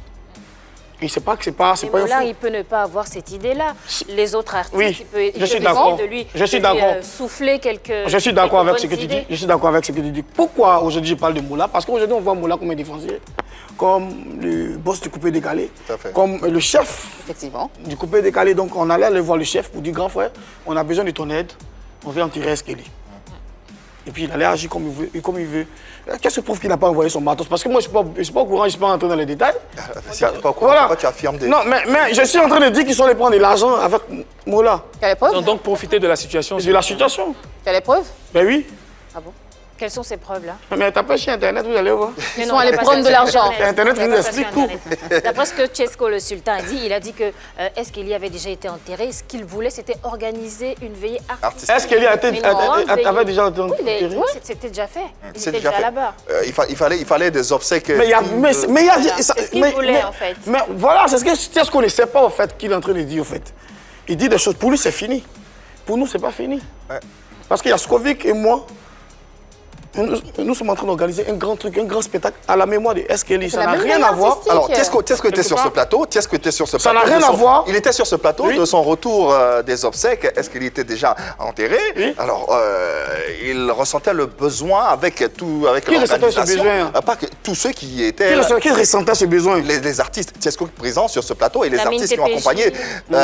Il ne sait pas que c'est pas un fou. Il peut ne pas avoir cette idée-là. Les autres artistes, je suis d'accord. Je suis d'accord. Souffler quelques. Je suis d'accord avec ce que tu dis. Je suis d'accord avec ce que tu dis. Pourquoi aujourd'hui je parle de Moula? Parce qu'aujourd'hui on voit Moula comme un défenseur, comme le boss du coupé des galets, comme le chef du coupé des galets. Donc on allait aller voir le chef pour dire grand frère, on a besoin de ton aide, on veut en tirer Eskelly. Et puis il allait agir comme il veut. Qu'est-ce qui prouve qu'il n'a pas envoyé son matos? Parce que moi, je ne suis pas au courant, je ne suis pas entré dans les détails. Si tu n'es pas au courant, pourquoi tu affirmes des... Non, mais je suis en train de dire qu'ils sont allés prendre de l'argent avec Mola. Tu as les preuves? Ils ont donc profité de la situation. De la situation. Tu as les preuves? Ben oui. Ah bon? Quelles sont ces preuves-là? Mais t'as pas chez Internet, vous allez voir. Ils sont allés prendre de l'argent. Internet vous explique tout. D'après ce que Tiesco le Sultan a dit, il a dit que Eskelly avait déjà été enterré. Ce qu'il voulait, c'était organiser une veillée artistique. Eskelly avait déjà été enterré? Oui, c'était déjà fait. Il était déjà là-bas. Il fallait des obsèques. Mais il y a... C'est ce qu'il voulait, en fait. Mais voilà, c'est ce que Tiesco ne sait pas, en fait, qu'il est en train de dire, en fait. Il dit des choses. Pour lui, c'est fini. Pour nous, c'est pas fini. Parce qu'il y a Skovic et moi. Nous sommes en train d'organiser un grand truc, un grand spectacle à la mémoire de Eskelly. Ça n'a rien à voir. Alors, Tiesco était sur ce plateau. Ça n'a rien à voir. Il était sur ce plateau de son retour des obsèques. Eskelly était déjà enterré. Oui. Alors, il ressentait le besoin avec l'organisation. Qui ressentait ce besoin? Pas que tous ceux qui étaient... Qui ressentait ce besoin? Les artistes. Tiesco présent sur ce plateau et les artistes qui ont accompagné. Ils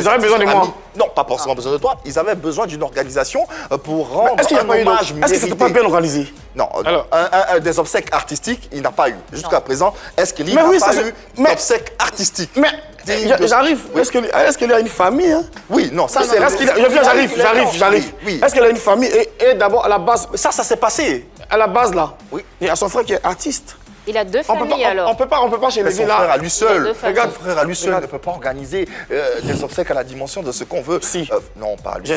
avaient besoin de moi? Non, pas forcément besoin de toi. Ils avaient besoin d'une organisation pour rendre un hommage mérité. Est-ce que c'était pas bien organisé? Non. Des obsèques artistiques, il n'a pas eu. Jusqu'à présent, Eskelly n'a pas eu d'obsèques artistiques. Mais j'arrive. Est-ce qu'il a une famille? Oui, non, ça c'est... J'arrive. Est-ce qu'il a une famille? Et d'abord, à la base... Ça s'est passé. À la base, là. Oui. Il y a son frère qui est artiste. Il a deux familles alors. On peut pas chez les son frère à lui seul. Regarde, son frère à lui seul ne peut pas organiser des obsèques à la dimension de ce qu'on veut. Si. Non, pas à lui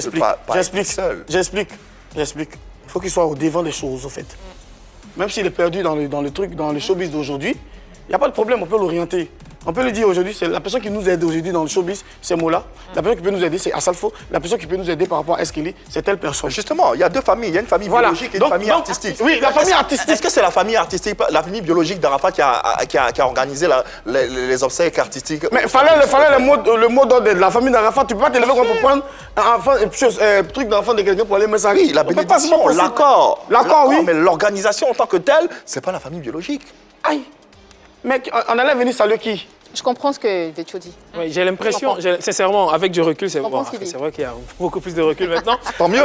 seul. J'explique. Il faut qu'il soit au devant des choses, en fait. Même s'il est perdu dans le truc, dans le showbiz d'aujourd'hui, il n'y a pas de problème, on peut l'orienter. On peut le dire aujourd'hui, c'est la personne qui nous aide aujourd'hui dans le showbiz, c'est Mola. La personne qui peut nous aider, c'est Asalfo. La personne qui peut nous aider par rapport à Eskeli, c'est telle personne. Justement, il y a deux familles. Il y a une famille biologique et une famille artistique. Oui, la famille artistique. Est-ce que c'est la famille artistique, la famille biologique d'Arafat qui a organisé les obsèques artistiques? Mais il fallait le mot d'ordre de la famille d'Arafat. Tu peux pas te lever pour prendre un truc d'enfant de quelqu'un pour aller mettre ça. Oui, la bénédiction, l'accord. L'accord, oui. Mais l'organisation en tant que telle, c'est pas la famille biologique. Aïe. Mec, on allait venir saluer qui? Je comprends ce que Vetcho dit. Oui, j'ai l'impression, sincèrement, avec du recul, c'est vrai qu'il y a beaucoup plus de recul maintenant. Tant mieux.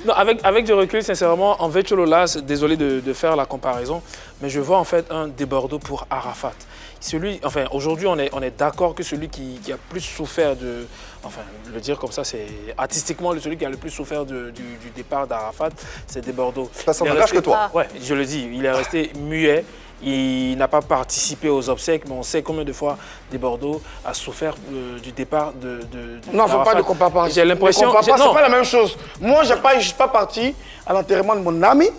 Non, avec du recul, sincèrement, en Vetcho Lolas, désolé de faire la comparaison, mais je vois en fait un débordement pour Arafat. Aujourd'hui, on est d'accord que celui qui a plus souffert le dire comme ça, c'est artistiquement celui qui a le plus souffert du départ d'Arafat, c'est Desbordeaux. Ça n'engage que toi. Ouais, je le dis, il est resté muet. Il n'a pas participé aux obsèques, mais on sait combien de fois Desbordeaux a souffert du départ de non, il ne faut pas de comparer. J'ai l'impression... C'est pas la même chose. Moi, je ne suis pas parti à l'enterrement de mon ami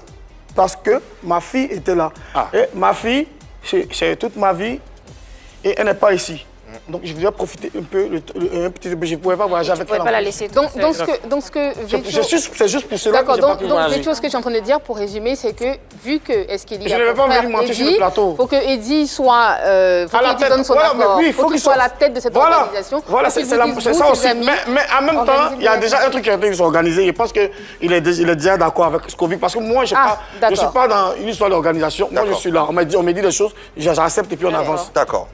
parce que ma fille était là. Et ma fille, c'est toute ma vie et elle n'est pas ici. Donc je voulais profiter un peu, je ne pouvais pas voyager avec elle. Tu ne pouvais pas la laisser toute seule. Donc ce que c'est juste pour cela que j'ai pas pu voyager. Vetcho, ce que je suis en train de dire, pour résumer, c'est que vu que Eskeli je ne vais pas venir mentir sur le plateau. Il faut que Eddie soit, donne son accord. Il faut qu'il soit à la tête de cette organisation. Voilà, c'est ça aussi. Mais en même temps, il y a déjà un truc qui a été organisé. Je pense qu'il est déjà d'accord avec Scoville. Parce que moi, je ne suis pas dans une histoire d'organisation. Moi, je suis là. On me dit des choses, j'accepte et puis on avance. D'accord.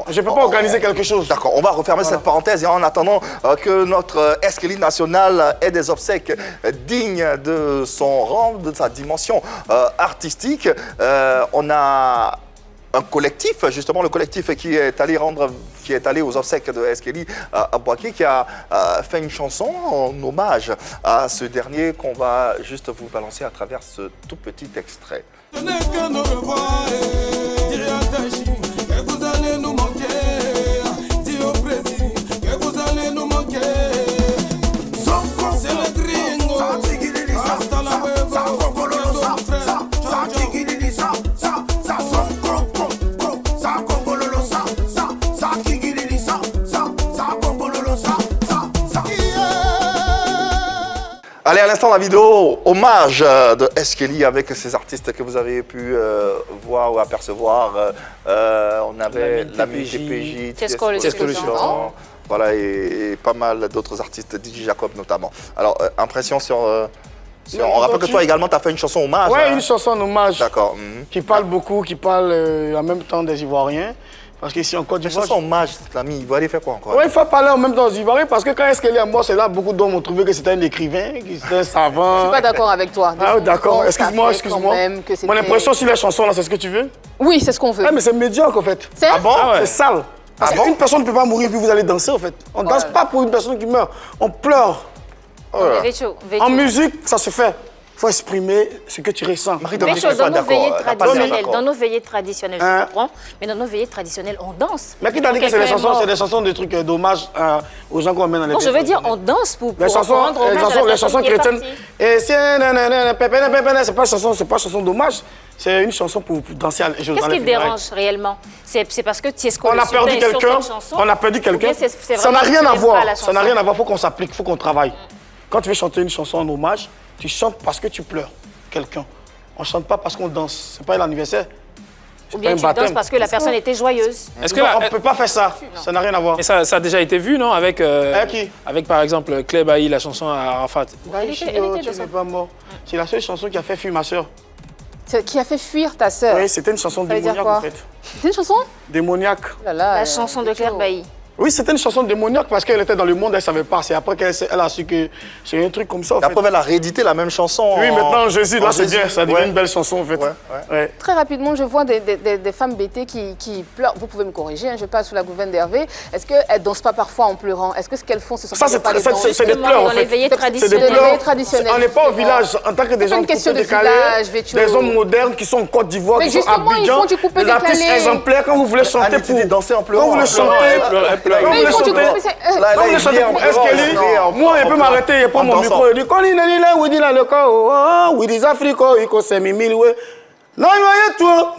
Je ne peux pas organiser quelque chose. D'accord, on va refermer cette parenthèse et en attendant que notre Eskeli national ait des obsèques dignes de son rang, de sa dimension artistique, on a un collectif, justement le collectif qui est allé aux obsèques de Eskeli à Boaké, qui a fait une chanson en hommage à ce dernier qu'on va juste vous balancer à travers ce tout petit extrait. Allez, à l'instant, la vidéo hommage de Eskeli avec ces artistes que vous avez pu voir ou apercevoir. On avait l'ami TPJ, Tiesco le Sultan. Voilà, et pas mal d'autres artistes, DJ Jacob notamment. Alors, impression sur... on rappelle que toi également, tu as fait une chanson hommage. Oui, une chanson hommage. D'accord. Qui parle beaucoup, qui parle en même temps des Ivoiriens. Parce qu'ici en Côte d'Ivoire... Une chanson hommage, l'ami, il va aller faire quoi encore? Oui, il faut parler en même temps aux Ivoiriens parce que quand Eskeli est mort, c'est là beaucoup d'hommes ont trouvé que c'était un écrivain, que c'était un savant. Je ne suis pas d'accord avec toi. Ah d'accord, excuse-moi. Mon impression sur les chansons, là, c'est ce que tu veux? Oui, c'est ce qu'on veut. Ah, mais c'est médiocre en fait. Ah bon? C'est sale. Parce qu'une personne ne peut pas mourir puis vous allez danser en fait. On ne danse pas pour une personne qui meurt, on pleure. En musique, ça se fait. Il faut exprimer ce que tu ressens. Dans nos veillées traditionnelles, je comprends, mais dans nos veillées traditionnelles, on danse. Mais qui t'a dit que c'est des chansons, des trucs d'hommage aux gens qu'on met dans les... Non, je veux dire, on danse pour rendre hommage à la chanson chrétienne. Et c'est pas chanson d'hommage, c'est une chanson pour danser. Qu'est-ce qui te dérange réellement? C'est parce que Tiesco on a perdu quelqu'un, ça n'a rien à voir. Ça n'a rien à voir, il faut qu'on s'applique, il faut qu'on travaille. Quand tu veux chanter une chanson en hommage, tu chantes parce que tu pleures quelqu'un. On ne chante pas parce qu'on danse. C'est pas l'anniversaire. Ou bien tu danses parce que la personne était joyeuse. On ne peut pas faire ça. Ça n'a rien à voir. Mais ça a déjà été vu, non? Avec qui? Avec par exemple Clé Bailly, la chanson à Arafat. Tu n'es pas mort. C'est la seule chanson qui a fait fuir ma soeur. Qui a fait fuir ta soeur? Oui, c'était une chanson démoniaque en fait. C'était une chanson démoniaque. La chanson de Claire Bailly. Oui, c'était une chanson démoniaque parce qu'elle était dans le monde, elle ne savait pas. C'est après qu'elle a su que c'est un truc comme ça. Après, elle a réédité la même chanson. Oui, maintenant, Jésus, là, c'est bien. Ça devient une belle chanson, en fait. Très rapidement, je vois des femmes bêtées qui pleurent. Vous pouvez me corriger, je passe sous la gouverne d'Hervé. Est-ce qu'elles ne dansent pas parfois en pleurant? Est-ce que ce qu'elles font, ce sont c'est des pleurs, en fait. C'est des pleurs traditionnelles. On n'est pas au village. En tant que des gens décalés, des hommes modernes qui sont en Côte d'Ivoire, qui sont à Abidjan, des artistes exemplaires, quand vous voulez chanter pour danser en pleurant. Quand vous voulez chanter, moi, je peux m'arrêter, je prends mon micro et dire, Nayoyeto,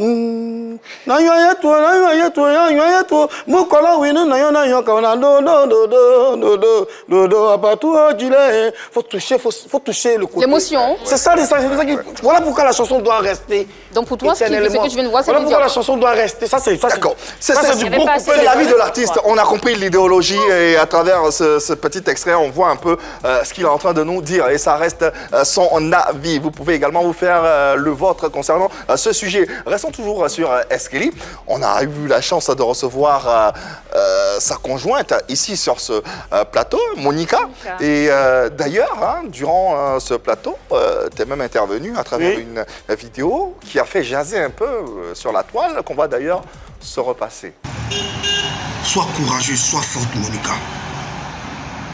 nayoyeto, nayoyeto, nayoyeto. Mukola winu nayo kaona do abatou dile. Faut toucher le côté. L'émotion. C'est ça qui. Voilà pourquoi la chanson doit rester. Donc pour toi, ce que je viens de voir, c'est voilà pourquoi la chanson doit rester. Ça c'est. D'accord. C'est du bon coupé. C'est la vie de l'artiste. On a compris l'idéologie et à travers ce petit extrait, on voit un peu ce qu'il est en train de nous dire et ça reste son avis. Vous pouvez également vous faire le vôtre concernant ce sujet. Restons toujours sur Eskeli. On a eu la chance de recevoir sa conjointe ici sur ce plateau, Monica. Et d'ailleurs, hein, durant ce plateau, tu es même intervenu à travers une vidéo qui a fait jaser un peu sur la toile, qu'on va d'ailleurs se repasser. Sois courageuse, sois forte, Monica.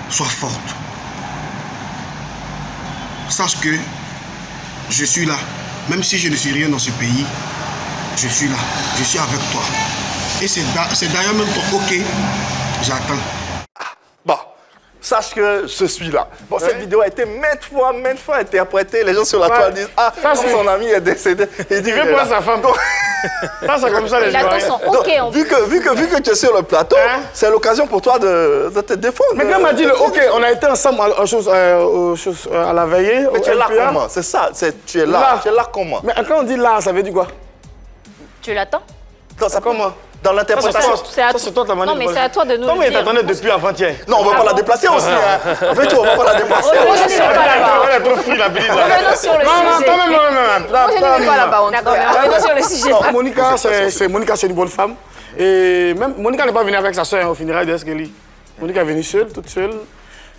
Sois forte. Sache que je suis là. Même si je ne suis rien dans ce pays, je suis là. Je suis avec toi. Et c'est d'ailleurs même ton OK. J'attends. Bon, sache que je suis là. Bon, cette vidéo a été maintes fois interprétée. Les gens sur la toile disent, ah, comme son ami est décédé. Il dit, pour sa femme. Ça, c'est comme ça, les gens. Vu que tu es sur le plateau, c'est l'occasion pour toi de te défendre. Mais quand m'a dit le OK, on a été ensemble à la veillée. Mais tu es là comment? C'est ça, tu es là. Tu es là comment? Mais quand on dit là, ça veut dire quoi? Tu l'attends? Ça comment? Dans l'interprétation. C'est toi ta manière. Non, mais c'est à toi de nous comment le il t'attendait depuis avant-hier? Non, on ne va pas la déplacer aussi. En fait, on ne va pas la déplacer. Elle est trop free, la petite. Revenons sur le sujet. Moi, je ne vais pas là-bas. D'accord, revenons sur le sujet. Monica, c'est une bonne femme. Et même Monica n'est pas venue avec sa soeur au funérail d'Eskeli. Monica est venue seule, toute seule.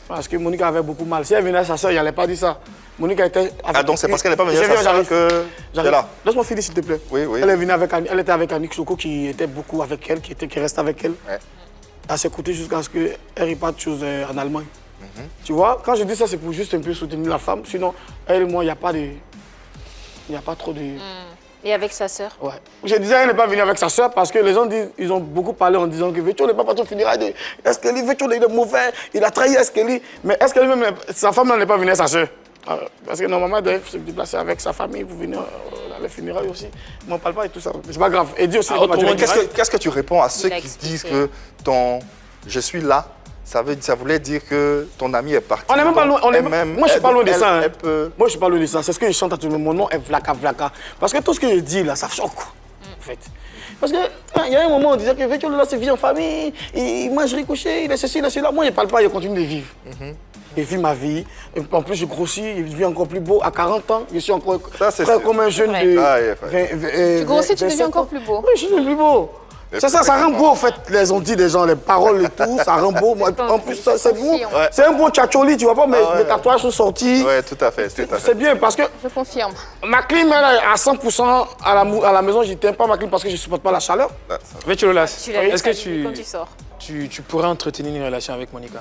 Parce que Monica avait beaucoup mal. Si elle venait avec sa soeur, il n'allait pas dire ça. Monica était. Ah, donc c'est parce qu'elle n'est pas venue avec sa soeur que. J'arrive là. Laisse-moi finir, s'il te plaît. Oui. Elle était avec Annick Choco qui était beaucoup avec elle, qui restait avec elle. Ouais. Elle s'est écoutée jusqu'à ce qu'elle réparte chose en Allemagne. Tu vois, quand je dis ça, c'est pour juste un peu soutenir la femme. Sinon, elle et moi, il n'y a pas de. Il n'y a pas trop de. Et avec sa sœur? Ouais. Je disais qu'elle n'est pas venue avec sa sœur parce que les gens disent, ils ont beaucoup parlé en disant que Vetcho n'est pas parti au funérail de Eskeli, Vetcho il est mauvais, il a trahi Eskeli. Mais Eskeli même, sa femme n'est pas venue avec sa sœur. Parce que normalement, elle doit se déplacer avec sa famille pour venir à les funérailles aussi. Moi, on ne parle pas et tout ça. C'est pas grave. Et Dieu aussi. Qu'est-ce que tu réponds à ceux qui disent que je suis là? Ça voulait dire que ton ami est parti. On n'est même pas loin. Moi, je suis pas loin de ça. Moi, je suis pas loin de ça. C'est ce que je chante à tout le monde. Mon nom est Vlaka Vlaka. Parce que tout ce que je dis là, ça choque. En fait. Parce qu'il y a un moment, on disait que Vetcho là, c'est vie en famille. Il mange ricochet, il est ceci, il est cela. Moi, je ne parle pas, je continue de vivre. Je vis ma vie. Et en plus, je grossis, je vis encore plus beau. À 40 ans, je suis encore prêt comme un jeune de. Tu grossis, tu deviens encore plus beau. Oui, je suis plus beau. C'est ça, ça rend beau en fait, les ont dit des gens, les paroles et tout, ça rend beau. En plus, c'est bon. C'est un bon tchatcholi, tu vois pas, mes tatouages sont sortis. Oui, tout à fait. C'est bien parce que. Je confirme. Ma clim, elle est à 100% à la maison, je n'éteins pas ma clim parce que je ne supporte pas la chaleur. Vetcho Lolas, est-ce que tu pourrais entretenir une relation avec Monica?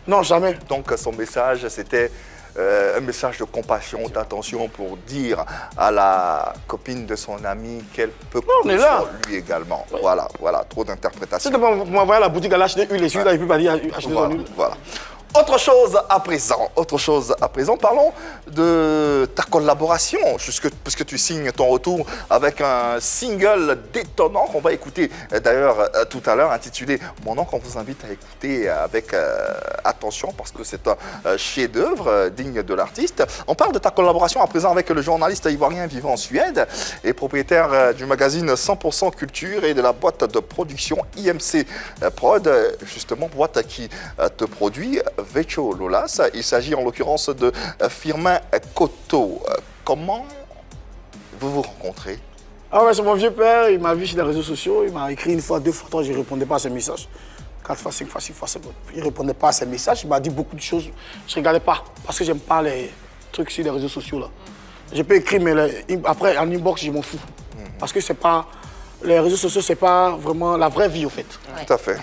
Non, jamais. Donc son message, c'était un message de compassion, d'attention pour dire à la copine de son ami qu'elle peut compter sur lui également. Oui. Voilà, trop d'interprétations. Si tu peux m'envoyer à la boutique à l'acheter huile et celui là, il ne peut pas dire acheter son huile. Voilà. Autre chose à présent, parlons de ta collaboration, puisque tu signes ton retour avec un single détonnant qu'on va écouter d'ailleurs tout à l'heure, intitulé Mon nom, qu'on vous invite à écouter avec attention parce que c'est un chef-d'œuvre digne de l'artiste. On parle de ta collaboration à présent avec le journaliste ivoirien vivant en Suède et propriétaire du magazine 100% Culture et de la boîte de production IMC Prod, justement boîte qui te produit Vetcho Lolas. Il s'agit en l'occurrence de Firmin Koto. Comment vous vous rencontrez? Ah ouais, c'est mon vieux père, il m'a vu sur les réseaux sociaux, il m'a écrit une fois, 2 fois, 3, je ne répondais pas à ses messages. 4 fois, 5 fois, 6 fois, c'est bon. Il ne répondait pas à ses messages, il m'a dit beaucoup de choses. Je ne regardais pas, parce que j'aime pas les trucs sur les réseaux sociaux là. Je peux écrire, mais après, en inbox, je m'en fous. Parce que c'est pas... Les réseaux sociaux, c'est pas vraiment la vraie vie, au fait. Ouais. Tout à fait.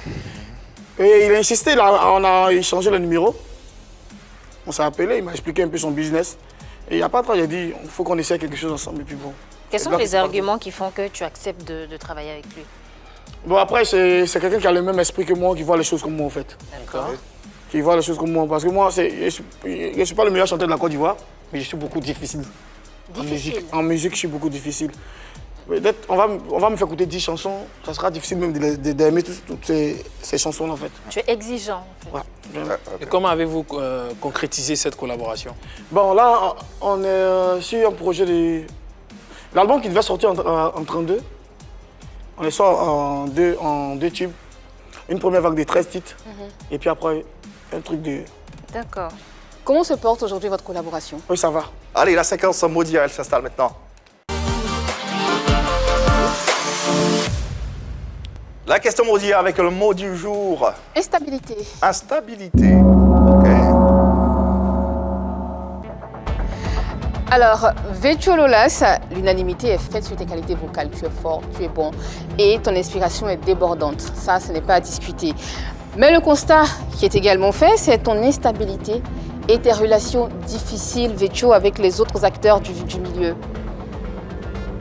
Et il a insisté, là, on a échangé le numéro. On s'est appelé, il m'a expliqué un peu son business. Et il n'y a pas de temps, j'ai dit, il faut qu'on essaie quelque chose ensemble. Et puis bon. Quels sont les arguments qui font que tu acceptes de travailler avec lui? Bon, après, c'est quelqu'un qui a le même esprit que moi, qui voit les choses comme moi, en fait. D'accord. Qui voit les choses comme moi. Parce que moi, je ne suis pas le meilleur chanteur de la Côte d'Ivoire, mais je suis beaucoup difficile. Difficile. En musique, je suis beaucoup difficile. Peut-être on va me faire écouter 10 chansons, ça sera difficile même d'aimer toutes ces chansons en fait. Tu es exigeant. En fait. Ouais. Et comment avez-vous concrétisé cette collaboration? Bon, là, on est sur un projet de... L'album qui devait sortir en 32, on est sort en deux tubes. Une première vague de 13 titres, et puis après, un truc de... D'accord. Comment se porte aujourd'hui votre collaboration? Oui, ça va. Allez, la séquence maudit, elle s'installe maintenant. La question maudit avec le mot du jour. Instabilité. Instabilité. Ok. Alors, Vetcho Lolas, l'unanimité est faite sur tes qualités vocales. Tu es fort, tu es bon et ton inspiration est débordante. Ça, ce n'est pas à discuter. Mais le constat qui est également fait, c'est ton instabilité et tes relations difficiles, Vetcho, avec les autres acteurs du milieu.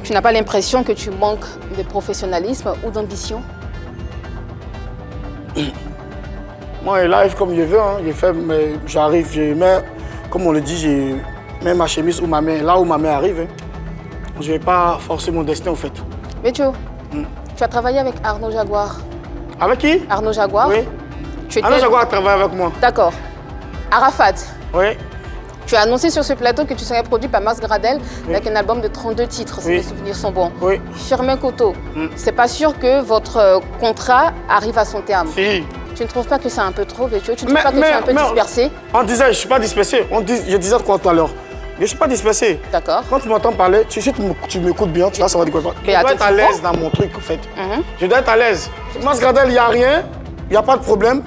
Tu n'as pas l'impression que tu manques de professionnalisme ou d'ambition? Moi, je live comme je veux, hein. J'arrive, je mets, comme on le dit, je mets ma chemise ou ma main là où ma main arrive. Hein. Je ne vais pas forcer mon destin, en fait. Vetcho, tu as travaillé avec Arnaud Jaguar. Avec qui? Arnaud Jaguar. Oui. Arnaud Jaguar travaille avec moi. D'accord. Arafat. Oui. Tu as annoncé sur ce plateau que tu serais produit par Max Gradel avec un album de 32 titres, si mes souvenirs sont bons. Oui. Firmin Koto, c'est pas sûr que votre contrat arrive à son terme. Si. Tu ne trouves pas que c'est un peu trop, Vetcho? Tu ne trouves pas que tu es un peu dispersé? On disait, je ne suis pas dispersé. Je disais quoi tout à l'heure? Je ne suis pas dispersé. D'accord. Quand tu m'entends parler, si tu m'écoutes bien, tu vas savoir de quoi je parle. Je dois être à l'aise dans mon truc, en fait. Je dois être à l'aise. Max Gradel, il n'y a rien, il n'y a pas de problème.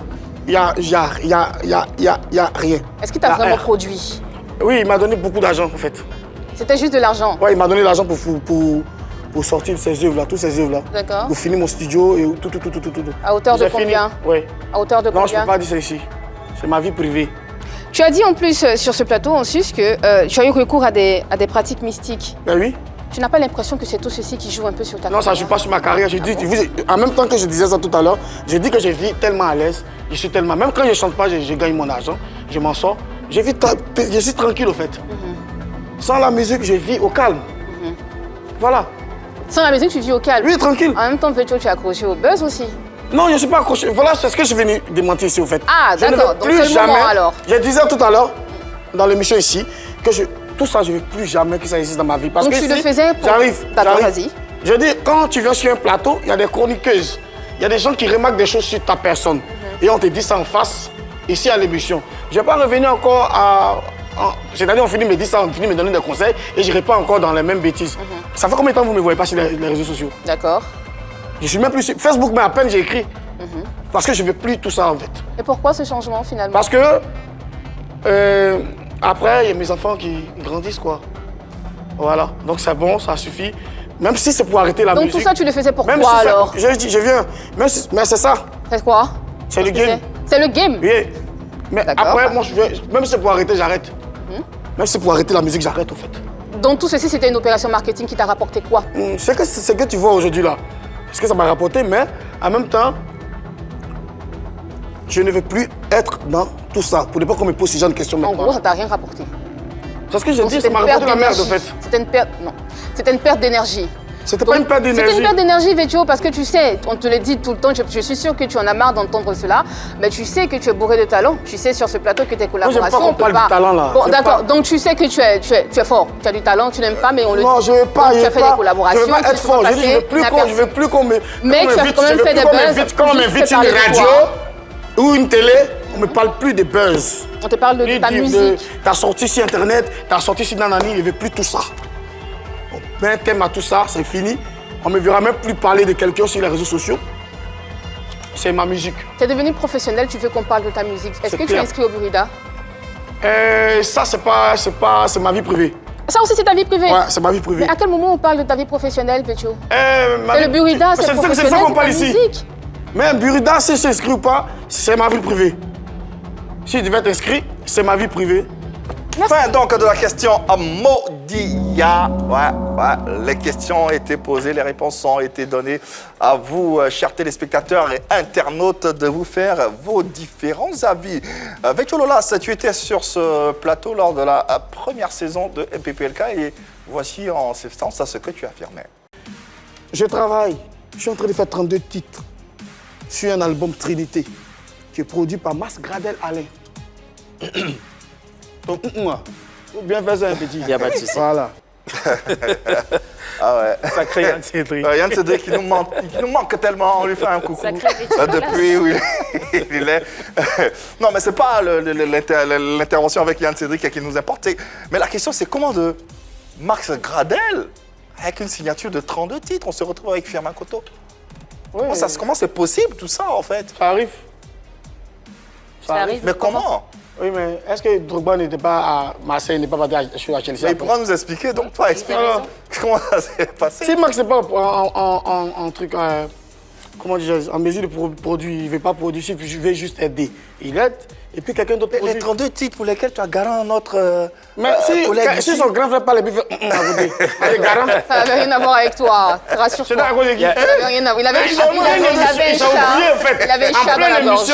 Il n'y a rien. Est-ce qu'il t'a vraiment produit? Oui, il m'a donné beaucoup d'argent, en fait. C'était juste de l'argent? Oui, il m'a donné de l'argent pour sortir ces œuvres-là, toutes ces œuvres-là. D'accord. Pour finir mon studio et tout. À hauteur de combien? Oui. À hauteur de combien? Non, je ne peux pas dire ça ici. C'est ma vie privée. Tu as dit en plus sur ce plateau en sus que tu as eu recours à des pratiques mystiques. Ben oui. Tu n'as pas l'impression que c'est tout ceci qui joue un peu sur ta carrière? Non, ça ne joue pas sur ma carrière. En même temps que je disais ça tout à l'heure, je dis que je vis tellement à l'aise. Je suis tellement... Même quand je ne chante pas, je gagne mon argent. Je m'en sors. Je suis tranquille, au fait. Sans la musique, je vis au calme. Voilà. Sans la musique, tu vis au calme? Oui, tranquille. En même temps, Vetcho, tu es accroché au buzz aussi? Non, je ne suis pas accroché. Voilà, c'est ce que je suis venu démentir ici, au fait. Ah, d'accord. Donc c'est le moment, alors. Je disais tout à l'heure, dans l'émission ici, que tout ça, je ne veux plus jamais que ça existe dans ma vie. Parce donc que tu le faisais pour... J'arrive. D'accord, vas-y. Je dis, quand tu viens sur un plateau, il y a des chroniqueuses. Il y a des gens qui remarquent des choses sur ta personne. Et on te dit ça en face, ici à l'émission. Je ne vais pas revenir encore à... C'est-à-dire, on finit me dire ça, on finit me donner des conseils et je réponds encore dans les mêmes bêtises. Ça fait combien de temps que vous ne me voyez pas sur les réseaux sociaux? D'accord. Je suis même plus sur Facebook, mais à peine j'ai écrit. Parce que je ne veux plus tout ça, en fait. Et pourquoi ce changement, finalement? Parce que, après, il y a mes enfants qui grandissent, quoi. Voilà. Donc c'est bon, ça suffit. Même si c'est pour arrêter la musique. Donc tout ça, tu le faisais pour quoi, si alors? Je viens. Mais c'est ça. C'est quoi? C'est le game. C'est le game? Oui. Mais après, moi, même si c'est pour arrêter, j'arrête. Même si c'est pour arrêter la musique, j'arrête, en fait. Donc tout ceci, c'était une opération marketing qui t'a rapporté quoi? C'est que tu vois aujourd'hui, là. Parce que ça m'a rapporté, mais en même temps, je ne veux plus être dans tout ça. Pour ne pas qu'on me pose ce genre de questions maintenant. En gros, ça t'a rien rapporté. C'est ce que j'ai dit, ça m'a rapporté la merde, en fait. C'était une perte... Non. C'était une perte d'énergie. C'était pas une perte d'énergie. C'était une perte d'énergie, Vetcho, parce que tu sais, on te le dit tout le temps, je suis sûre que tu en as marre d'entendre cela, mais tu sais que tu es bourré de talent. Tu sais sur ce plateau que tes collaborations... Moi, j'aime pas qu'on parle du talent, là. Bon, d'accord, donc tu sais que tu es fort, tu as du talent, tu n'aimes pas, mais on le dit. Non, je veux pas, tu as fait des collaborations. Je veux pas être fort, je veux plus qu'on me... Mais tu as quand même fait des buzz. Quand on m'invite sur une radio ou une télé, on me parle plus de buzz. On te parle de ta musique. T'as sorti sur Internet, t'as sorti sur Nanani, je veux plus tout ça. On met un thème à tout ça, c'est fini. On ne me verra même plus parler de quelqu'un sur les réseaux sociaux. C'est ma musique. Tu es devenu professionnel, tu veux qu'on parle de ta musique. Est-ce que tu es inscrit au Burida? Ça, c'est ma vie privée. Ça aussi, c'est ta vie privée? Ouais, c'est ma vie privée. Mais à quel moment on parle de ta vie professionnelle, Vetcho? C'est le Burida, c'est professionnel, c'est ça qu'on parle musique. ici. Mais un Burida, si je suis inscrit ou pas, c'est ma vie privée. Si je devais être inscrit, c'est ma vie privée. Merci. Fin donc de la question Modia. Ouais. Les questions ont été posées, les réponses ont été données. À vous, chers téléspectateurs et internautes, de vous faire vos différents avis. Vetcho Lolas, tu étais sur ce plateau lors de la première saison de MPPLK et voici en substance ce que tu affirmais. Je travaille. Je suis en train de faire 32 titres sur un album Trinité qui est produit par Mas Gradel Alain. Donc, faut bien faire ça un petit. Il n'y a pas de souci. Voilà. Ah ouais. Sacré Yann Cédric. Yann Cédric qui nous manque tellement, on lui fait un coucou. Sacré Vétio Depuis où il est. Non, mais c'est pas l'intervention avec Yann Cédric qui nous importe. Mais la question, c'est comment de Max Gradel, avec une signature de 32 titres, on se retrouve avec Firmin Koto. Oui, Comment c'est possible tout ça en fait? ça arrive. Ça arrive. Mais comment? Oui, mais est-ce que Drogba n'était pas à Marseille, n'est pas parti à Chelsea? Mais il pourra nous expliquer, donc toi, explique comment ça s'est passé. Si Max n'est pas en truc, comment dire, en mesure de produire, il ne veut pas produire, je vais juste aider. Il aide, et puis quelqu'un d'autre produit. Les 32 titres pour lesquels tu as garant notre Mais si son grand frère parle, et puis fait garant. Ça n'avait rien à voir avec toi, rassure-toi. C'est à cause de qui? Ça n'avait rien à voir. Il avait un chat. Il avait un chat dans la gorge.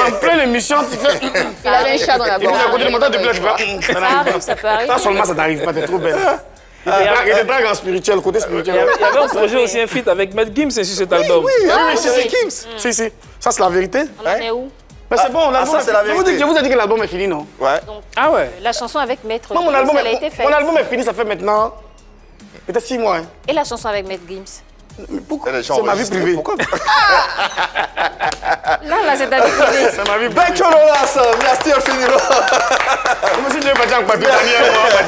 En pleine émission, tu fais. Il avait un chat dans la Et puis gorge. à côté de mon temps, depuis là, tu fais. Ça arrive, ça peut arriver. Toi seulement, ça t'arrive pas, t'es trop belle. Il était très en spirituel, côté Il y spirituel. avait un projet aussi, un feat avec Matt Gims sur cet album. Oui, Ah, c'est oui. Gims. Si, si. Ça, c'est la vérité. On en est où? Mais c'est bon, l'album. ça, c'est la vérité. Je vous ai dit que l'album est fini, non? Ouais. Ah ouais. La chanson avec Maître Moi, Gims, elle a été faite. mon album est fini, ça fait maintenant peut-être 6 mois. Hein. Et la chanson avec Maître Gims? Mais pourquoi? Les gens C'est ma vie enregistrent. privée. Pourquoi? Là, c'est ta vie privée. C'est ma vie privée. Vétio Lolas, merci infiniment. Comme si je pas dire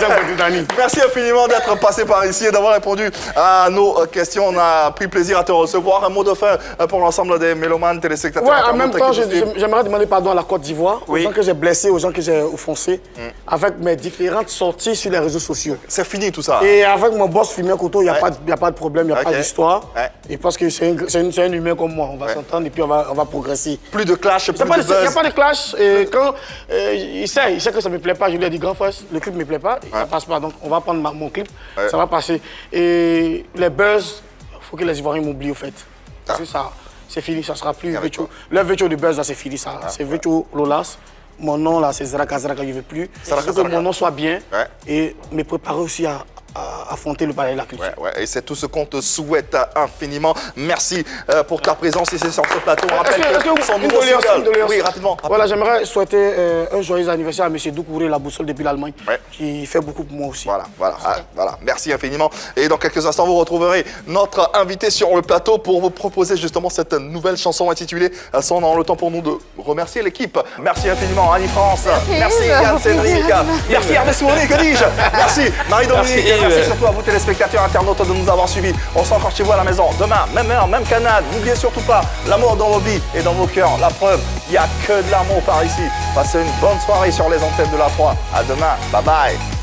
Patutani. Merci infiniment d'être passé par ici et d'avoir répondu à nos questions. On a pris plaisir à te recevoir. Un mot de fin pour l'ensemble des mélomanes, téléspectateurs. Ouais, en même internautes temps, qui nous suivent. j'aimerais demander pardon à la Côte d'Ivoire, aux Oui. gens que j'ai blessés, aux gens que j'ai offensés, avec mes différentes sorties sur les réseaux sociaux. C'est fini tout ça. Et avec mon boss Firmin Koto, il n'y a pas de problème, il n'y a Ok. pas d'histoire. Ouais. Et parce que c'est un humain comme moi, on va s'entendre et puis on va progresser. Plus de clash, plus Il n'y de buzz. a pas de clash. Et quand il sait que ça ne me plaît pas, je lui ai dit, grand frère, le clip ne me plaît pas, ça passe pas. Donc on va prendre mon clip, ça va passer. Et les buzz, il faut que les Ivoiriens m'oublient au fait. Parce que ça, c'est fini, ça sera plus Vétio. Le Vétio de buzz, là, c'est fini. C'est Vétio Lolas. Mon nom, là, c'est Zraka Zraka, je ne veux plus. Il faut que mon nom soit bien et me préparer aussi à affronter le palais de la culture. Ouais, et c'est tout ce qu'on te souhaite infiniment. Merci pour ta présence ici sur ce plateau. On rappelle que son nouveau single. Oui, rapidement. Voilà, j'aimerais souhaiter un joyeux anniversaire à M. Doucouré, la boussole depuis l'Allemagne, qui fait beaucoup pour moi aussi. Voilà. Merci infiniment. Et dans quelques instants, vous retrouverez notre invité sur le plateau pour vous proposer justement cette nouvelle chanson intitulée Sans dans le temps pour nous de remercier l'équipe. Merci infiniment, Annie France. Merci Yann Cédric. Merci Hervé Souris, que dis-je. Merci Marie-Dominique. Merci surtout à vous téléspectateurs internautes de nous avoir suivis. On sera encore chez vous à la maison. Demain, même heure, même canal. N'oubliez surtout pas l'amour dans vos vies et dans vos cœurs. La preuve, il n'y a que de l'amour par ici. Passez une bonne soirée sur les antennes de la 3. À demain. Bye bye.